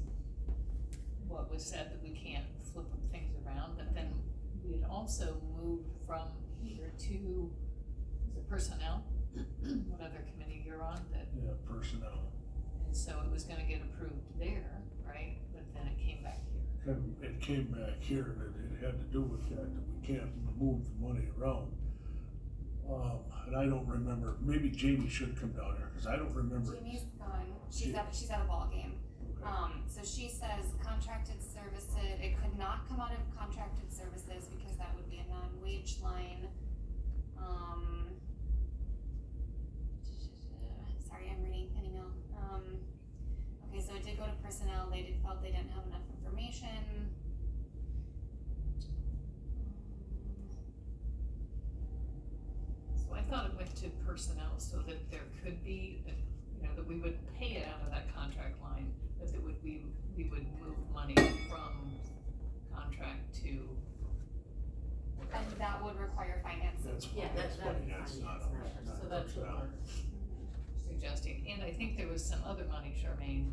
what was said, that we can't flip things around, but then we had also moved from here to, is it personnel? What other committee you're on that?
Yeah, personnel.
And so it was gonna get approved there, right? But then it came back here.
It came back here, and it had to do with that we can't move the money around. And I don't remember, maybe Jamie should come down here, cause I don't remember.
Jamie's gone, she's at a ball game. So she says contracted services, it could not come out of contracted services because that would be a non-wage line. Sorry, I'm reading an email. Okay, so it did go to personnel, felt they didn't have enough information.
So I thought it went to personnel so that there could be, that we would pay it out of that contract line, but that we would move money from contract to.
And that would require finance.
That's
yeah, that's
finance, not
So that's what
personnel.
we're suggesting, and I think there was some other money, Charmaine,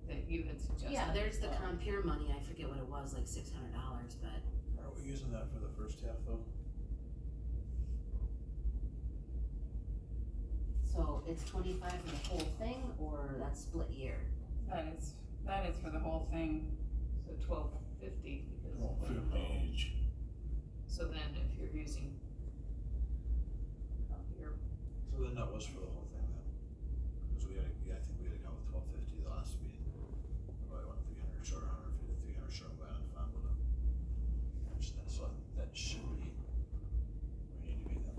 that you had suggested.
yeah, there's the
as well.
Compure money. I forget what it was, like $600, but
Are we using that for the first half though?
so it's 25 for the whole thing, or that's split year?
That is for the whole thing.
So $12.50 because.
50 each.
So then if you're using your,
So then that was for the whole thing then? Cause I think we had to go with 1250 the last meeting. Probably went 300 short, 150, 300 short, we had fun with it. So that should be where we need to be then.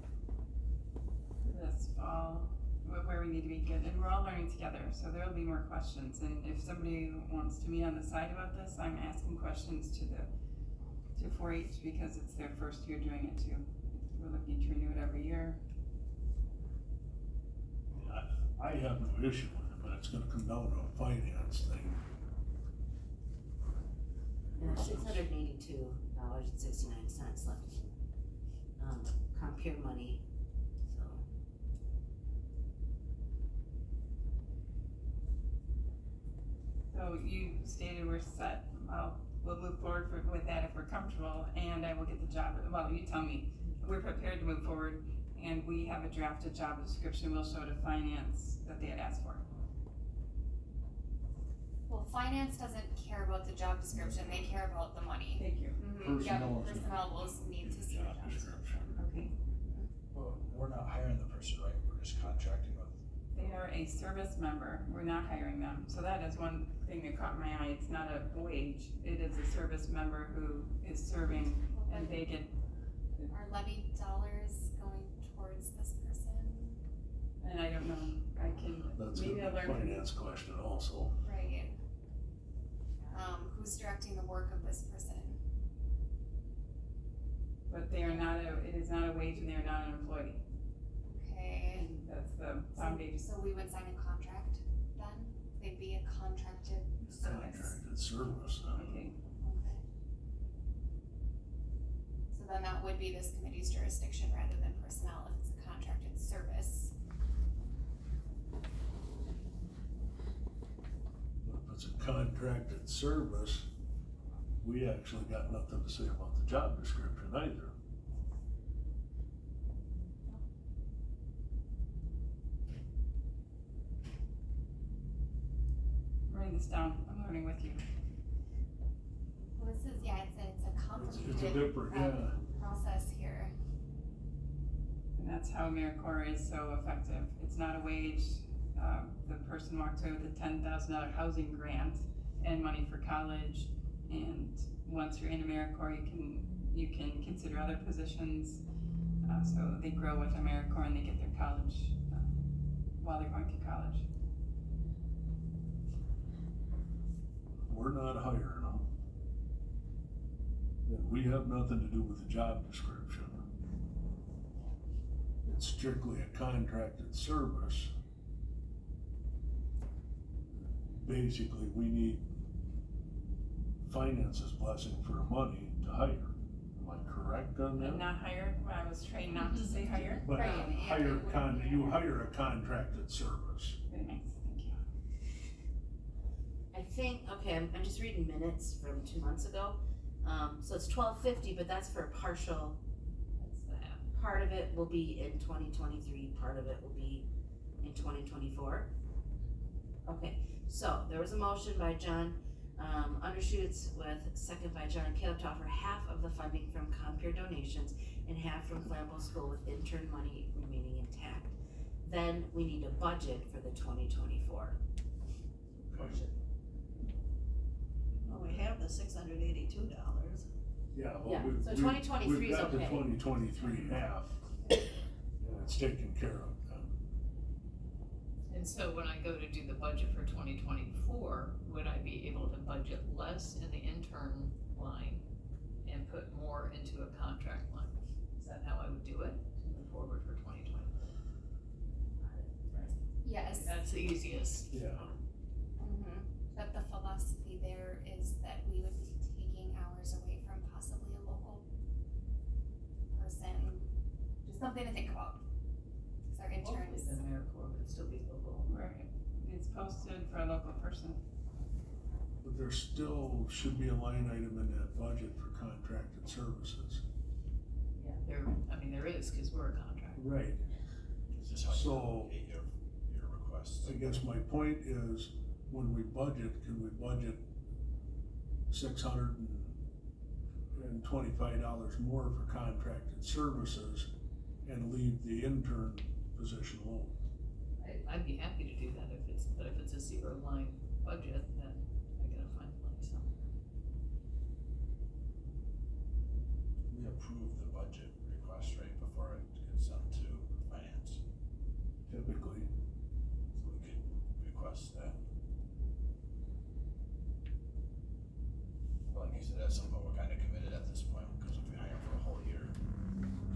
This fall, where we need to be good, and we're all learning together, so there'll be more questions. And if somebody wants to meet on the side about this, I'm asking questions to 4-H because it's their first year doing it too. We're looking to renew it every year.
have no issue with it, but it's gonna come down to a finance thing.
And $682.69 left in, compere money, so.
So you stated we're set, well, we'll move forward with that if we're comfortable, and I will get the job, well, you tell me. We're prepared to move forward, and we have a drafted job description we'll show to finance that they had asked for.
Well, finance doesn't care about the job description, they care about the money.
Thank you.
Yeah,
Personnel is-
personnel will need to see the job description.
Okay.
Well, we're not hiring the person, right? We're just contracting with.
They are a service member, we're not hiring them, so that is one thing that caught my eye, it's not a wage, it is a service member who is serving, and they get,
Are levy dollars going towards this person?
and I don't know, I can,
That's
maybe I'll
a
learn.
finance question also.
Right. Who's directing the work of this person?
But they are not it is not a wage and they are not an employee,
Okay.
and that's the foundation.
So we would sign a contract then? They'd be a contracted service?
Contracted service,
Okay,
Okay. So then that would be this committee's jurisdiction rather than personnel if it's a contracted service.
If it's a contracted service, we actually got nothing to say about the job description either.
writing this down, I'm learning with you.
Well, this is, yeah, it's a
It's a
complicated,
different, yeah.
process here.
And that's how AmeriCorps is so effective. It's not a wage. The person walks away with a $10,000 housing grant and money for college. And once you're in AmeriCorps, you can consider other positions. So they grow with AmeriCorps and they get their college while they're going through college.
We're not hiring them. And we have nothing to do with the job description. It's strictly a contracted service. Basically, we need finance's blessing for the money to hire. Am I correct on that?
And not hire, I was trained not to say hire.
But
Right, yeah,
hire,
it
you hire a contracted service.
Very nice, thank you.
I think, okay, I'm just reading minutes from 2 months ago. So it's $12.50, but that's for a partial,
That's the half.
part of it will be in 2023, part of it will be in 2024. Okay, so there was a motion by John Undershoots with second by John Caleb to offer half of the funding from Compere donations and half from Flambeau School with intern money remaining intact. Then we need a budget for the 2024 portion.
Well, we have the $682.
Yeah, well,
Yeah,
we-
so
we-
2023 is
We've got the
okay.
2023 half, and it's taken care of then.
And so when I go to do the budget for 2024, would I be able to budget less in the intern line and put more into a contract line? Is that how I would do it to move forward for 2024?
Yes.
That's the easiest.
Yeah,
But the philosophy there is that we would be taking hours away from possibly a local person. Just something to think about. Cause our
Hopefully
interns,
then AmeriCorps would still be local.
Right, it's posted for a local person.
but there still should be a line item in that budget for contracted services.
Yeah, there is, cause we're a contract.
Right.
Is this how
So-
you allocate your requests?
I guess my point is, when we budget, can we budget $625 more for contracted services and leave the intern position alone?
I'd be happy to do that but if it's a zero line budget, then I gotta find the money somewhere.
We approve the budget request right before it gets sent to finance,
Typically,
so we could request that. Well, like you said, at some point, we're kinda committed at this point, because if we hire for a whole year,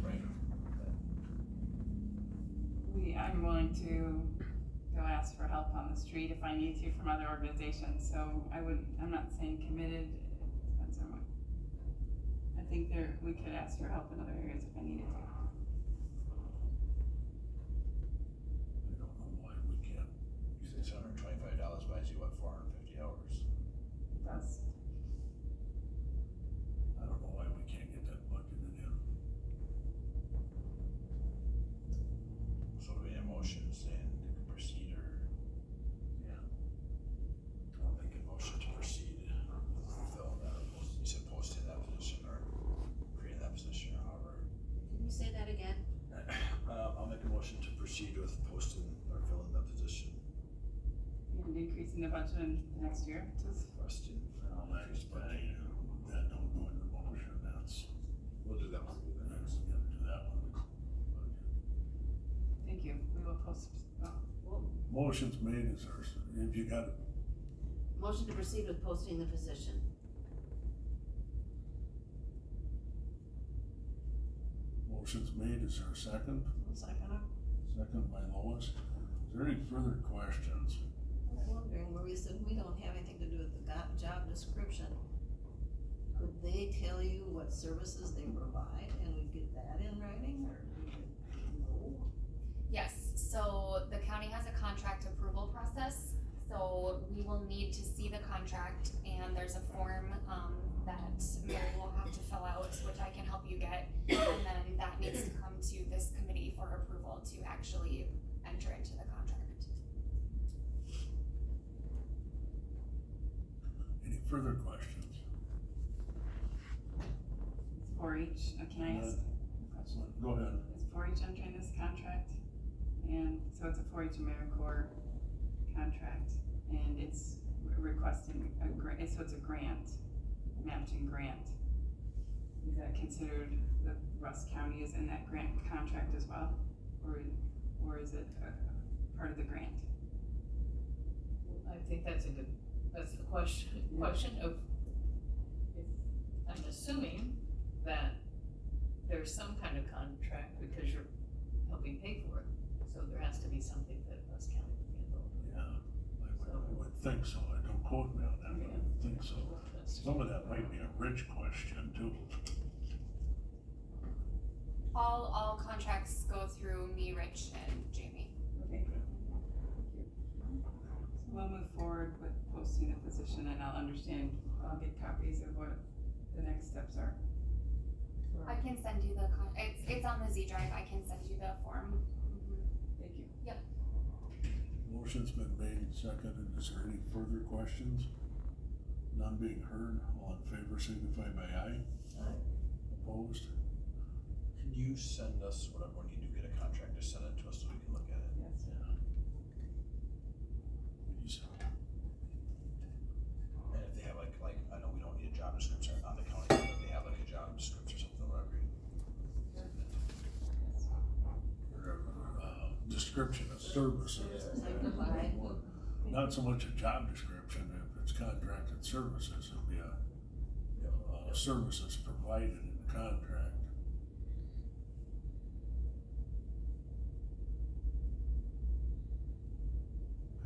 right?
I'm willing to go ask for help on the street if I need to from other organizations, so I'm not saying committed, it depends on what. I think we could ask for help in other areas if I needed to.
I don't know why we can't.
You say $725 buys you what, 450 hours?
That's,
I don't know why we can't get that budgeted in.
So do we have a motion saying they can proceed or?
Yeah.
I'll make a motion to proceed with filling that, you said posting that position or creating that position or however.
Can you say that again?
I'll make a motion to proceed with posting or filling that position,
and increasing the budget in the next year, just,
requesting.
Well, that don't go in the motion, that's,
We'll do that one.
we gotta do that one.
thank you, we will post,
Motion's made, is there, if you got,
Motion to proceed with posting the position.
motion's made, is there a second?
Second,
Second by Lois. Is there any further questions?
I was wondering, where we said we don't have anything to do with the job description. Could they tell you what services they provide and we get that in writing or no?
Yes, so the county has a contract approval process, so we will need to see the contract, and there's a form, that Mary will have to fill out, which I can help you get, and then that needs to come to this committee for approval to actually enter into the contract.
Any further questions?
it's 4-H, can I ask a question?
Go ahead.
Is 4-H entering this contract? And so it's a 4-H AmeriCorps contract, and it's requesting a grant, so it's a grant, matching grant. Is that considered, that Rusk County is in that grant contract as well? Or is it a part of the grant?
I think that's the question of, if, I'm assuming that there's some kind of contract because you're helping pay for it. So there has to be something that Rusk County would be involved with.
Yeah, I would think so. I don't quote me on that, but I would think so. Some of that might be a Rich question too.
All contracts go through me, Rich, and Jamie.
Okay. Thank you. So we'll move forward with posting the position, and I'll I'll get copies of what the next steps are.
I can send you the it's on the Z drive, I can send you the form.
Thank you.
Motion's been made and seconded. Is there any further questions? None being heard. All in favor signify by aye.
Aye.
Opposed?
Can you send us whatever, when you do get a contract, just send it to us so we can look at it?
Yes.
Please.
And if they have like, I know we don't need a job description on the county, but if they have like a job description or something, whatever.
Description of services. Not so much a job description, if it's contracted services, it'd be a services provided in the contract.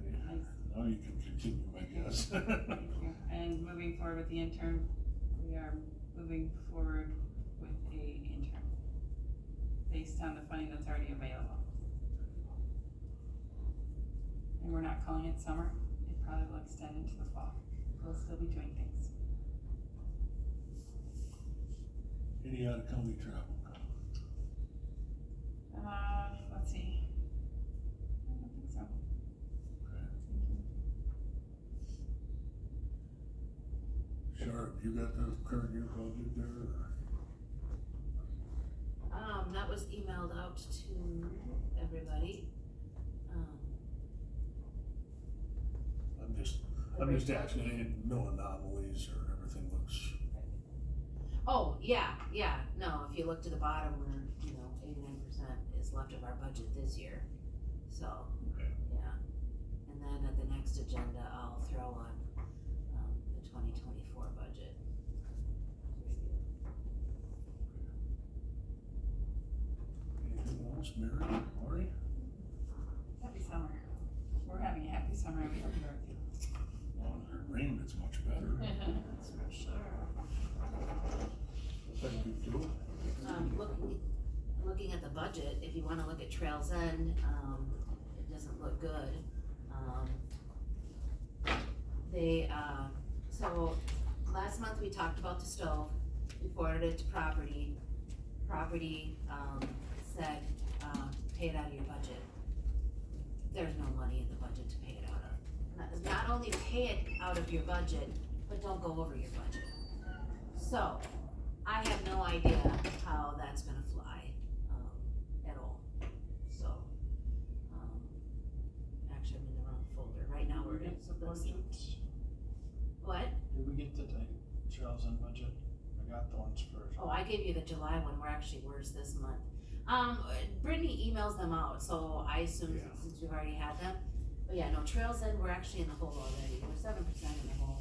Okay, now you can continue, I guess.
Thank you. And moving forward with the intern, we are moving forward with a intern based on the funding that's already available. And we're not calling it summer, it probably will extend into the fall. We'll still be doing things.
Any out of county travel?
Let's see. I don't think so.
Okay.
Thank you.
Sharp, you got the current year budget there, or?
That was emailed out to everybody.
I'm just asking, ain't no anomalies or everything looks,
Oh, yeah, no, if you look to the bottom, we're, 89% is left of our budget this year, so,
okay.
yeah. And then at the next agenda, I'll throw on, the 2024 budget.
Anything else, Mary, Lori?
Happy summer.
you wanna look at Trails End, it doesn't look good. So last month we talked about the stove, we forwarded it to property. Property, said, pay it out of your budget. There's no money in the budget to pay it out of. Not only pay it out of your budget, but don't go over your budget. So, I have no idea how that's gonna fly, at all. So, actually, I'm in the wrong folder, right now we're in
Get the budget.
What?
Did we get the Trails End budget? I got the ones for.
Oh, I gave you the July one, we're actually worse this month. Brittany emails them out, so I assume
Yeah.
since we've already had them. But yeah, no, Trails End, we're actually in the hole already, we're 7% in the hole.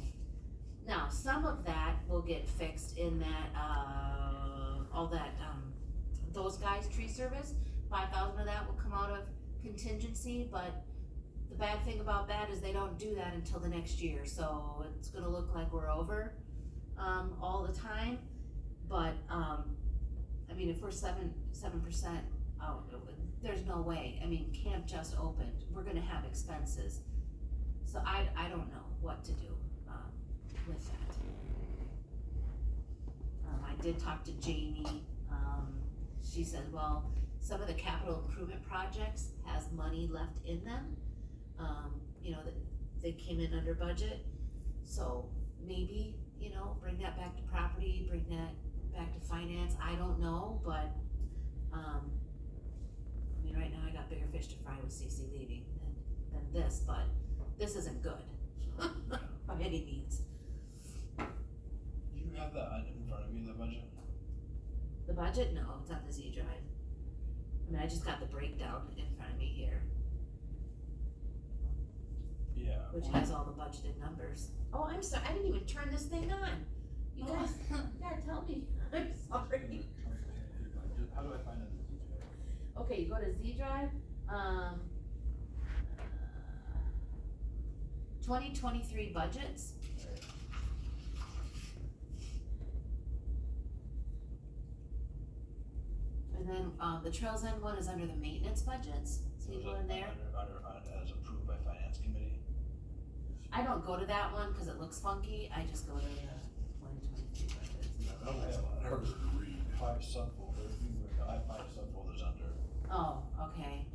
Now, some of that will get fixed in that, all that, those guys tree service, 5,000 of that will come out of contingency, but the bad thing about that is they don't do that until the next year, so it's gonna look like we're over, all the time. But, I mean, if we're 7% out, there's no way, I mean, camp just opened, we're gonna have expenses. So I don't know what to do, with that. I did talk to Jamie, she said, well, some of the capital improvement projects has money left in them. You know, that they came in under budget, so maybe, you know, bring that back to property, bring that back to finance, I don't know, but, I mean, right now I got bigger fish to fry with CC leaving than this, but this isn't good, by any means.
Do you have that in front of you, the budget?
The budget, no, it's on the Z drive. I mean, I just got the breakdown in front of me here,
Yeah.
which has all the budgeted numbers. Oh, I'm sorry, I didn't even turn this thing on. You guys, yeah, tell me, I'm sorry.
How do I find it in the DJ?
Okay, you go to Z drive, 2023 budgets. And then, the Trails End one is under the maintenance budgets, so you go in there.
As approved by finance committee?
I don't go to that one, cause it looks funky, I just go to the 2023 budgets.
Yeah, that one's a lot harder to read.
5 subfolders, I have 5 subfolders under.
Oh, okay.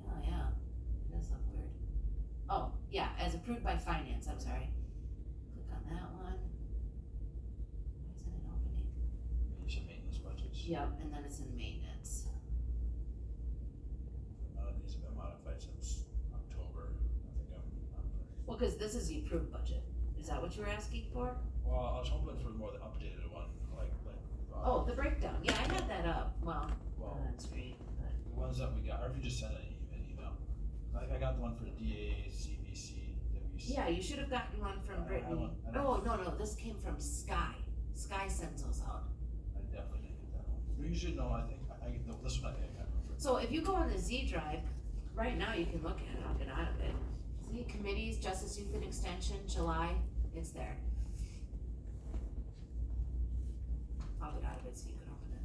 Oh, yeah, it does look weird. Oh, yeah, as approved by finance, I'm sorry. Click on that one. Why isn't it opening?
You said maintenance budgets.
Yep, and then it's in maintenance.
None of these have been modified since October. I think I'm
Well, cause this is the approved budget, is that what you were asking for?
well, I was hoping for more the updated one, like.
Oh, the breakdown, yeah, I had that up, well,
Well,
on that screen, but,
the ones that we got, or if you just send an email. I got the one for DA, CBC, WC.
yeah, you should have gotten one from Brittany.
I don't-
Oh, no, this came from Sky, Sky sends those out.
I definitely didn't get that one. You should know, I think, this one I think I got.
So if you go on the Z drive, right now you can look at it, I'll get out of it. See, committees, Justice Youth and Extension, July, it's there. I'll get out of it so you can open it.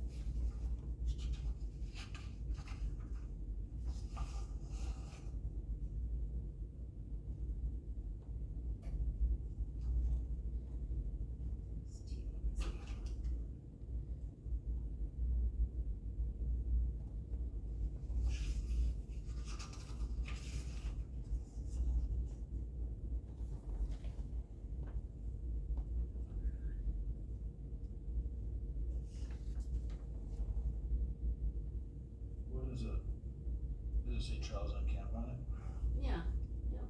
What is it? Does it say Trails on Camp on it?
Yeah, yep.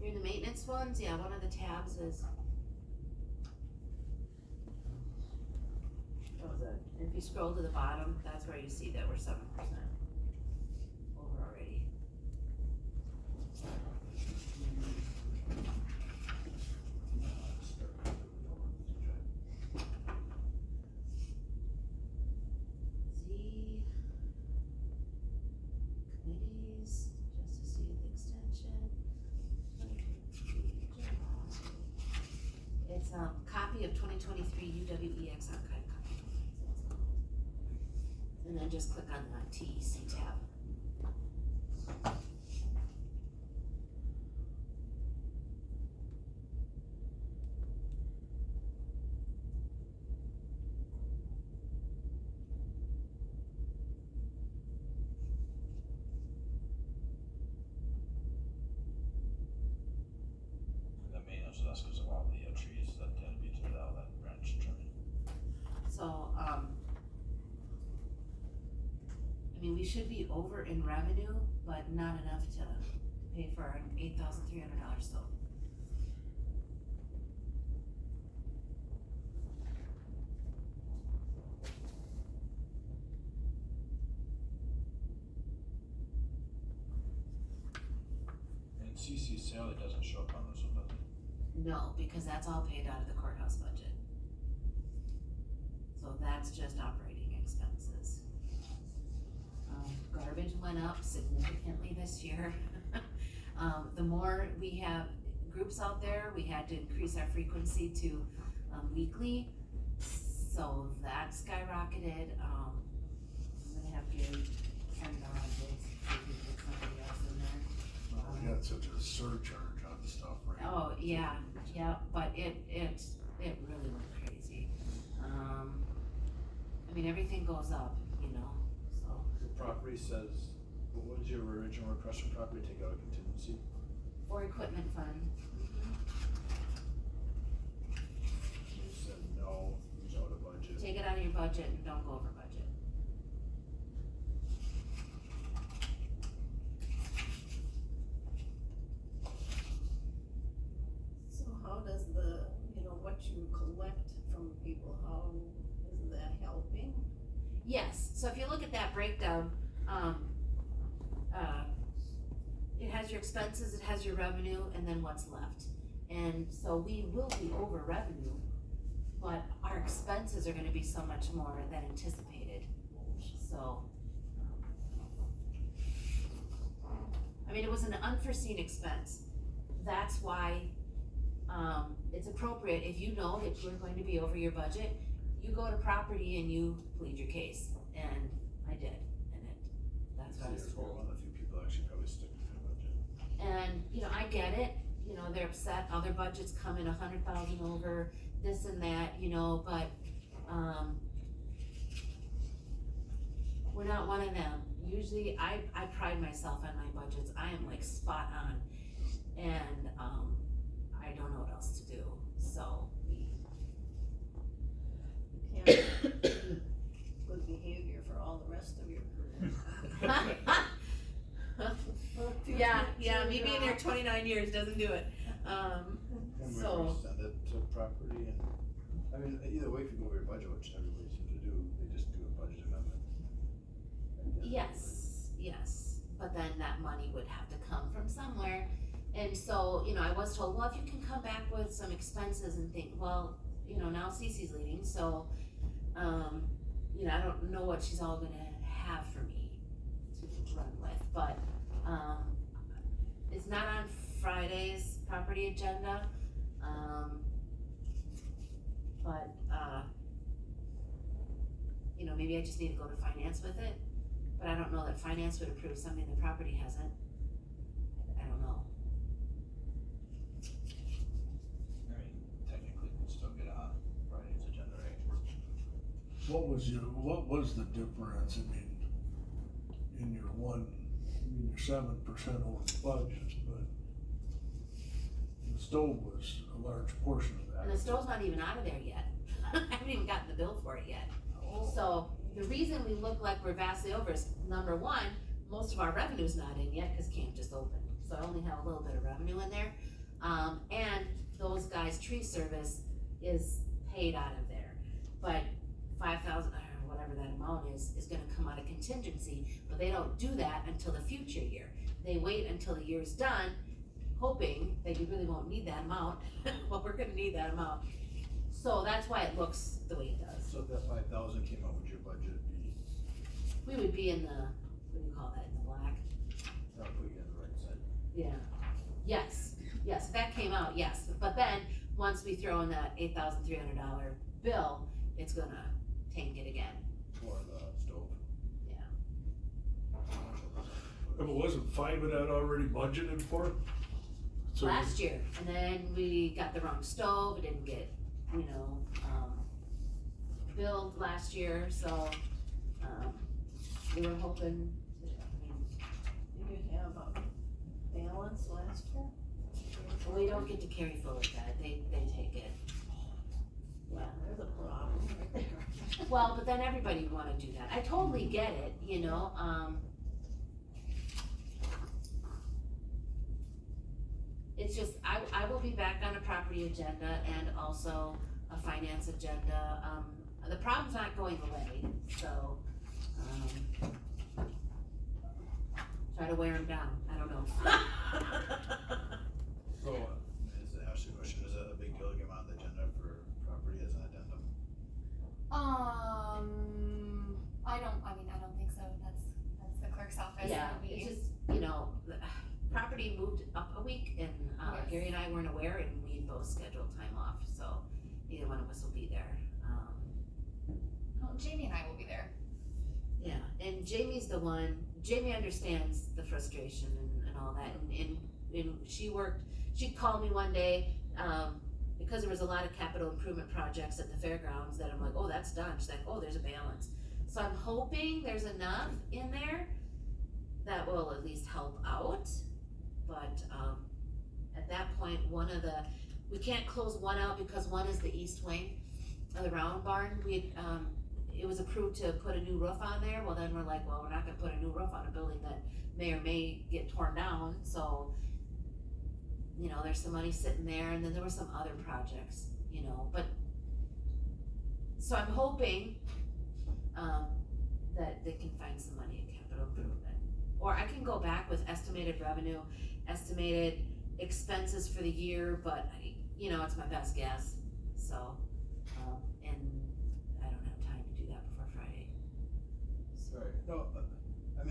You're in the maintenance ones, yeah, one of the tabs is. If you scroll to the bottom, that's where you see that we're 7% over already. Z, committees, Justice Youth Extension. It's a copy of 2023 UWEX archive copy. And then just click on the TEC tab.
The maintenance, so that's because of all the trees that tend to be through all that branch trimming.
So, I mean, we should be over in revenue, but not enough to pay for an $8,300 stove.
And CC sale, it doesn't show up on this one, does it?
No, because that's all paid out of the courthouse budget. So that's just operating expenses. Garbage went up significantly this year. The more we have groups out there, we had to increase our frequency to weekly, so that skyrocketed. I'm gonna have Gary turn it on this, see if we can get somebody else in there.
Well, we got such a surcharge on the stuff, right?
Oh, yeah, but it really went crazy. I mean, everything goes up, you know, so.
Your property says, what was your original request for property, take out a contingency?
For equipment fund.
You said no, use out of budget.
Take it out of your budget and don't go over budget.
So how does the, what you collect from people, how is that helping?
Yes, so if you look at that breakdown, it has your expenses, it has your revenue, and then what's left. And so we will be over revenue, but our expenses are gonna be so much more than anticipated, so. I mean, it was an unforeseen expense. That's why, it's appropriate, if you know that you're going to be over your budget, you go to property and you plead your case, and I did, and that's what I was
So you're
told.
one of the few people actually probably stick to their budget.
And, I get it, they're upset, other budgets come in 100,000 over, this and that, but, we're not one of them. Usually, I pride myself on my budgets, I am like spot on, and, I don't know what else to do, so we.
You can't be good behavior for all the rest of your career.
Yeah, me being here 29 years doesn't do it,
And we
so.
send it to property and, I mean, either way, if you go over your budget, which everybody seems to do, they just do a budget amendment.
Yes, but then that money would have to come from somewhere, and so, I was told, well, if you can come back with some expenses and think, well, now Cece's leaving, so, I don't know what she's all gonna have for me to run with, but, it's not on Friday's property agenda, but, maybe I just need to go to finance with it, but I don't know that finance would approve something the property hasn't. I don't know.
I mean, technically, you can still get on Friday's agenda, right?
What was the difference, in your you're 7% over the budget, but the stove was a large portion of that.
And the stove's not even out of there yet. I haven't even gotten the bill for it yet. So the reason we look like we're vastly over is, number one, most of our revenue's not in yet, cause camp just opened. So I only have a little bit of revenue in there. And those guys' tree service is paid out of there. But 5,000, or whatever that amount is gonna come out of contingency, but they don't do that until the future year. They wait until the year's done, hoping that you really won't need that amount, but we're gonna need that amount. So that's why it looks the way it does.
So if that 5,000 came out, would your budget be,
We would be in the, what do you call that, in the black?
that would put you on the right side?
Yeah. Yes, if that came out, yes, but then, once we throw in that $8,300 bill, it's gonna tank it again.
For the stove?
But wasn't 5 of that already budgeted for? So
last year, and then we got the wrong stove, it didn't get, billed last year, so, we were hoping,
Did you have a balance last year?
we don't get to carry forward that, they take it.
Yeah, there's a problem right there.
Well, but then everybody would wanna do that, I totally get it, it's just, I will be back on a property agenda and also a finance agenda, the problem's not going away, so, try to wear them down, I don't know.
So, is it, ask you a question, is it a big deal to get on the agenda for property as an addendum?
I don't think so, that's the clerk's office.
Yeah,
That'll be-
it's just, the property moved up a week and,
Yes.
Gary and I weren't aware and we both scheduled time off, so neither one of us will be there.
Oh, Jamie and I will be there.
Yeah, and Jamie understands the frustration and all that, and she called me one day, because there was a lot of capital improvement projects at the fairgrounds that I'm like, oh, that's done, she's like, oh, there's a balance. So I'm hoping there's enough in there that will at least help out, but, at that point, we can't close one out because one is the east wing of the round barn, it was approved to put a new roof on there, well then we're like, well, we're not gonna put a new roof on a building that may or may get torn down, so, there's some money sitting there, and then there were some other projects, but, so I'm hoping, that they can find some money in capital improvement. Or I can go back with estimated revenue, estimated expenses for the year, but, it's my best guess, so, and I don't have time to do that before Friday.
Sorry, no,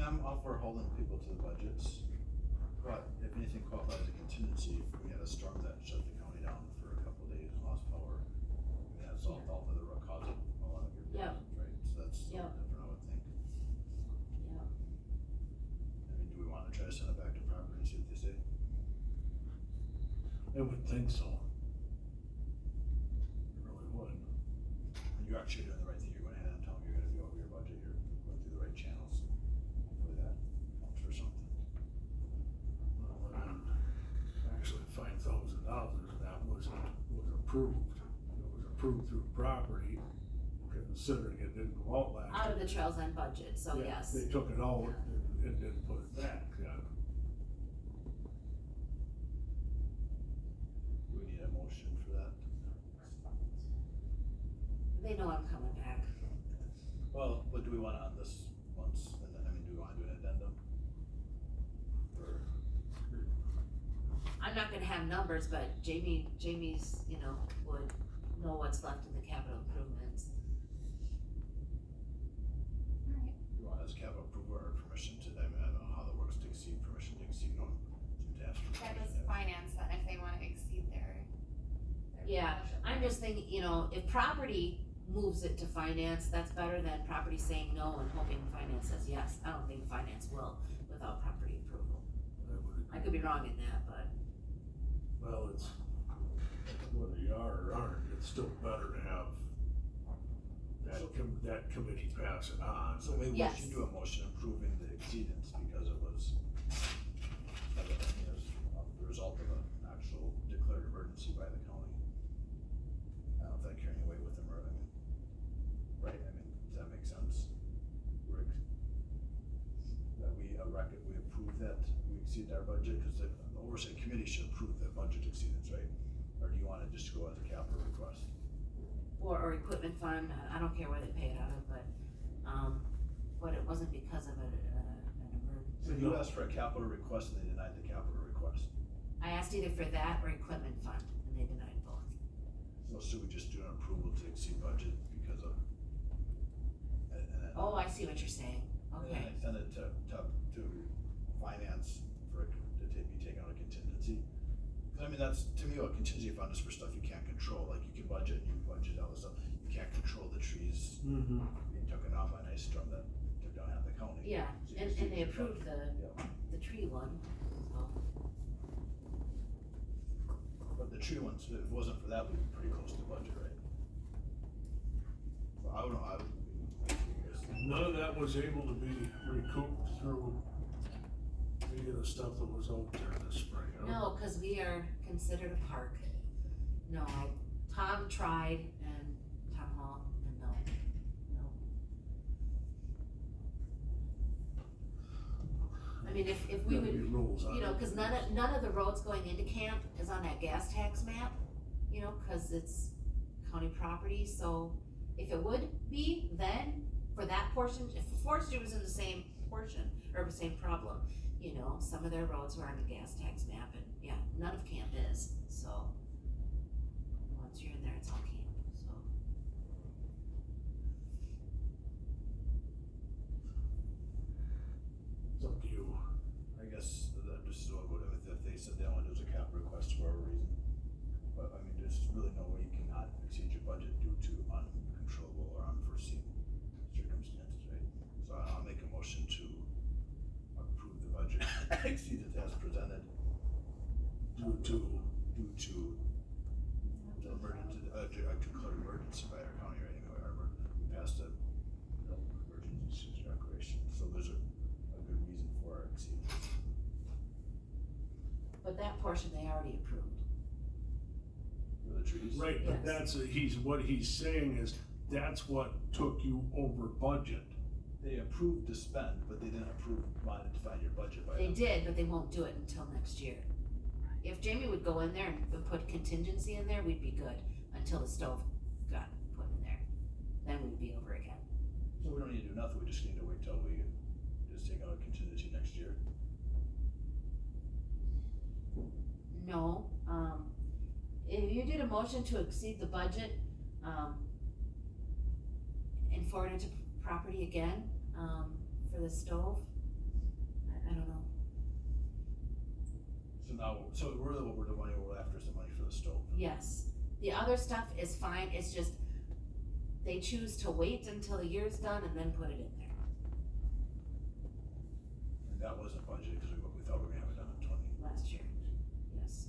I'm all for holding people to the budgets, but if anything qualifies as a contingency, if we had a storm that shut the county down for a couple of days and lost power, that's all for the root cause of a lot of your
Yep.
problems, right? So that's a
Yep.
little different, I would think.
Yep.
Do we wanna try to send it back to property and see what they say?
I would think so. I really would.
You're actually doing the right thing, you're going ahead and telling them you're gonna be over your budget, you're going through the right channels. Hopefully that counts for something.
Well, and actually $5,000 of that was approved. It was approved through property, considering it didn't go out last year.
Out of the Trails End budget, so
Yeah,
yes.
they took it out and didn't put it back, yeah.
Do we need a motion for that?
They know I'm coming back.
Well, what do we want on this once, and then, do we wanna do an addendum? Or,
I'm not gonna have numbers, but Jamie's, would know what's left in the capital improvements.
Alright,
do you want as capital approval or permission to, I don't know how that works, to exceed, permission to exceed, no, to ask for
that
permission.
was finance then, if they wanna exceed their
Yeah,
budget.
I'm just thinking, if property moves it to finance, that's better than property saying no and hoping finance says yes. I don't think finance will without property approval. I could be wrong in that, but
Well, it's, whether you are or aren't, it's still better to have that committee pass it on.
So maybe we
Yes.
should do a motion approving the exceedance because it was, the result of an actual declared emergency by the county. I don't know if that carrying away with them or, right, does that make sense? That we approve that, we exceed our budget, cause the oversight committee should approve the budget exceedance, right? Or do you wanna just go as a capital request?
or equipment fund, I don't care where they pay it out of, but it wasn't because of an emergency.
So you asked for a capital request and they denied the capital request.
I asked either for that or equipment fund, and they denied both.
So should we just do an approval to exceed budget because of? And then.
Oh, I see what you're saying,
And
okay.
then I send it to finance for it to be taken out of contingency. 'Cause that's, to me, what contingency fund is for stuff you can't control, like you can budget all this stuff, you can't control the trees
Mm-hmm.
being taken out by an ice storm that took down half the county.
Yeah,
So you
and
just
they
use the
approved
budget.
the,
Yeah. if it wasn't for that, we'd be pretty close to budget, right? So I don't know,
None of that was able to be recouped through any of the stuff that was out there this spring, huh?
No, cause we are considered a park. No, Tom tried and Tom Hall, and no. I mean, if we
Gotta be
would,
rules on
you know,
it.
cause none of the roads going into camp is on that gas tax map, you know, cause it's county property, so if it would be, then for that portion, if Forestry was in the same portion, or the same problem, you know, some of their roads were on the gas tax map, and yeah, none of camp is, so. Once you're in there, it's all camp, so.
It's up to you.
I guess that just so good if they said they only do a cap request for a reason. But I mean, there's really no way you cannot exceed your budget due to uncontrollable or unforeseen circumstances, right? So I'll make a motion to approve the budget, exceed it as presented.
Due to,
The emergency, declared emergency by our county, right, anyway, we passed a emergency declaration, so there's a good reason for our exceedance.
But that portion they already approved.
For the trees?
right, but
Yes.
what he's saying is, that's what took you over budget.
They approved to spend, but they didn't approve modifying your budget by
They
them.
did, but they won't do it until next year. If Jamie would go in there and put contingency in there, we'd be good, until the stove got put in there. Then we'd be over again.
So we don't need to do nothing, we just need to wait till we just take out a contingency next year.
No, if you did a motion to exceed the budget, and forward it to property again, for the stove, I don't know.
So now, so really what we're the money we're after is the money for the stove.
Yes, the other stuff is fine, it's just, they choose to wait until the year's done and then put it in there.
And that wasn't budgeted, cause we thought we were gonna have it done in 20.
Last year, yes.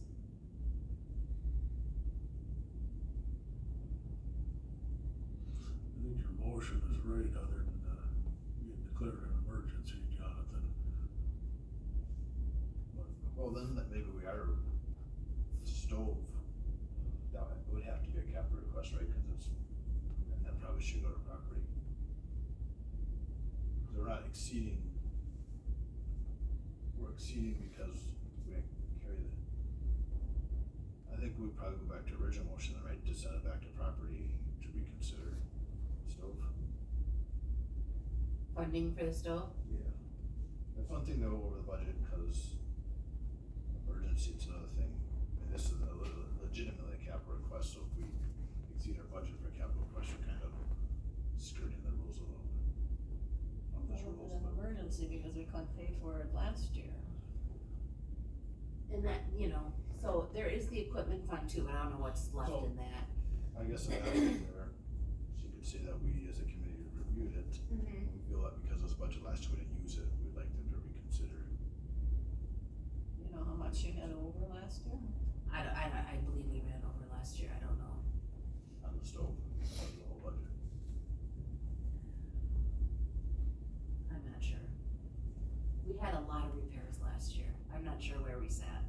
I think your motion is right, other than, you declared an emergency, Jonathan.
Well, then that maybe we are, the stove, that would have to be a capital request, right, cause it's, and that probably should go to property. Cause we're not exceeding, we're exceeding because we didn't carry the, I think we'd probably go back to original motion, right, to send it back to property to reconsider stove.
Funding for the stove?
Yeah. That's one thing to go over the budget, cause emergency, it's another thing, and this is legitimately a capital request, so if we exceed our budget for a capital request, we're kind of skirting the rules a little bit. Not those
Well,
rules,
it's an
but
emergency because we couldn't pay for it last year.
And that, you know, so there is the equipment fund too, but I don't know what's left in that.
I guess in that way there, she could say that we as a committee reviewed it,
Mm-hmm.
we feel that because this budget last year we didn't use it, we'd like them to reconsider.
You know how much you had over last year?
I believe we ran over last year, I don't know.
On the stove, on the whole budget.
I'm not sure. We had a lot of repairs last year, I'm not sure where we sat.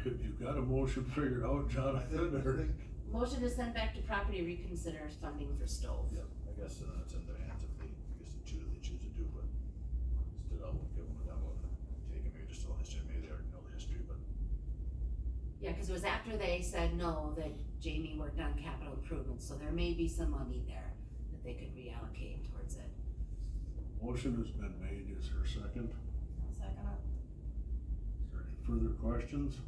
Have you got a motion figured out,
I
Jonathan, or?
think,
Motion to send back to property reconsiders funding for stove.
yeah, I guess it's in their hands if they, I guess they choose to do, but instead I'll give them that one, take it, maybe just tell history, maybe they already know the history, but
Yeah, cause it was after they said no, that Jamie worked on capital improvements, so there may be some money there that they could reallocate towards it.
Motion has been made, is there a second?
Second up.
Is there any further questions?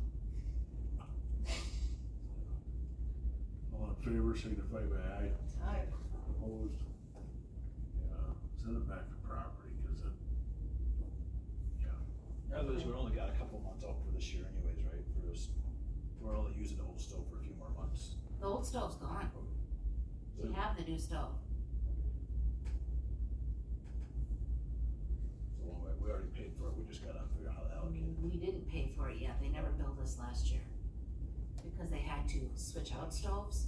All in favor, signify by aye.
Aye.
Opposed? Yeah, send it back to property, cause it, yeah.
Otherwise, we only got a couple months out for this year anyways, right, for this, we're only using the old stove for a few more months.
The old stove's gone,
So-
we have the new stove.
So we already paid for it, we just gotta figure out how to allocate it.
We didn't pay for it it yet, they never billed us last year. Because they had to switch out stoves.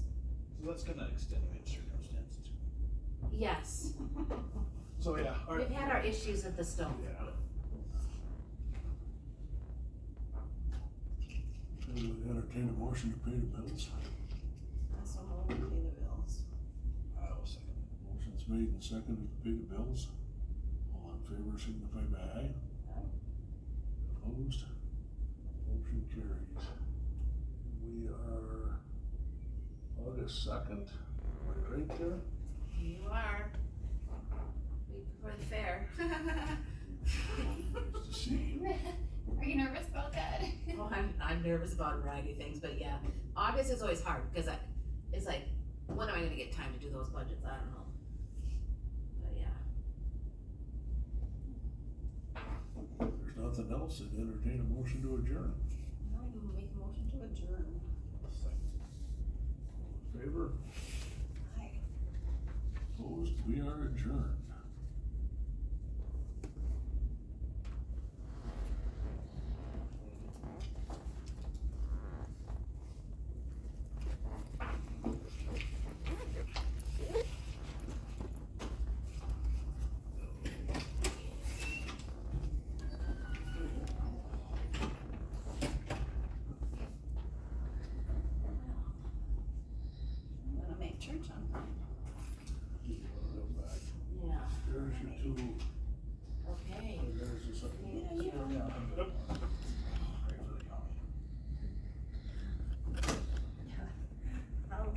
So that's gonna extenuate circumstance too.
Yes,
So, yeah, alright.
we've had our issues with the stove.
Yeah. I would entertain a motion to pay the bills.
That's a whole, pay the bills.
I will second.
Motion's made and seconded to pay the bills. All in favor signify by aye.
Aye.
Opposed? Motion carries. We are August 2nd, am I right there?
You are. Week before the fair.
Nice to see you.
Are you nervous about that?
Well, I'm nervous about a variety of things, but yeah, August is always hard, because it's like, when am I gonna get time to do those budgets, I don't know. But yeah.
There's nothing else, I'd entertain a motion to adjourn.
Now I can make a motion to adjourn.
In favor?
Aye.
Opposed? We are adjourned.
I'm gonna make church on time.
Go back.
Yeah.
There's your two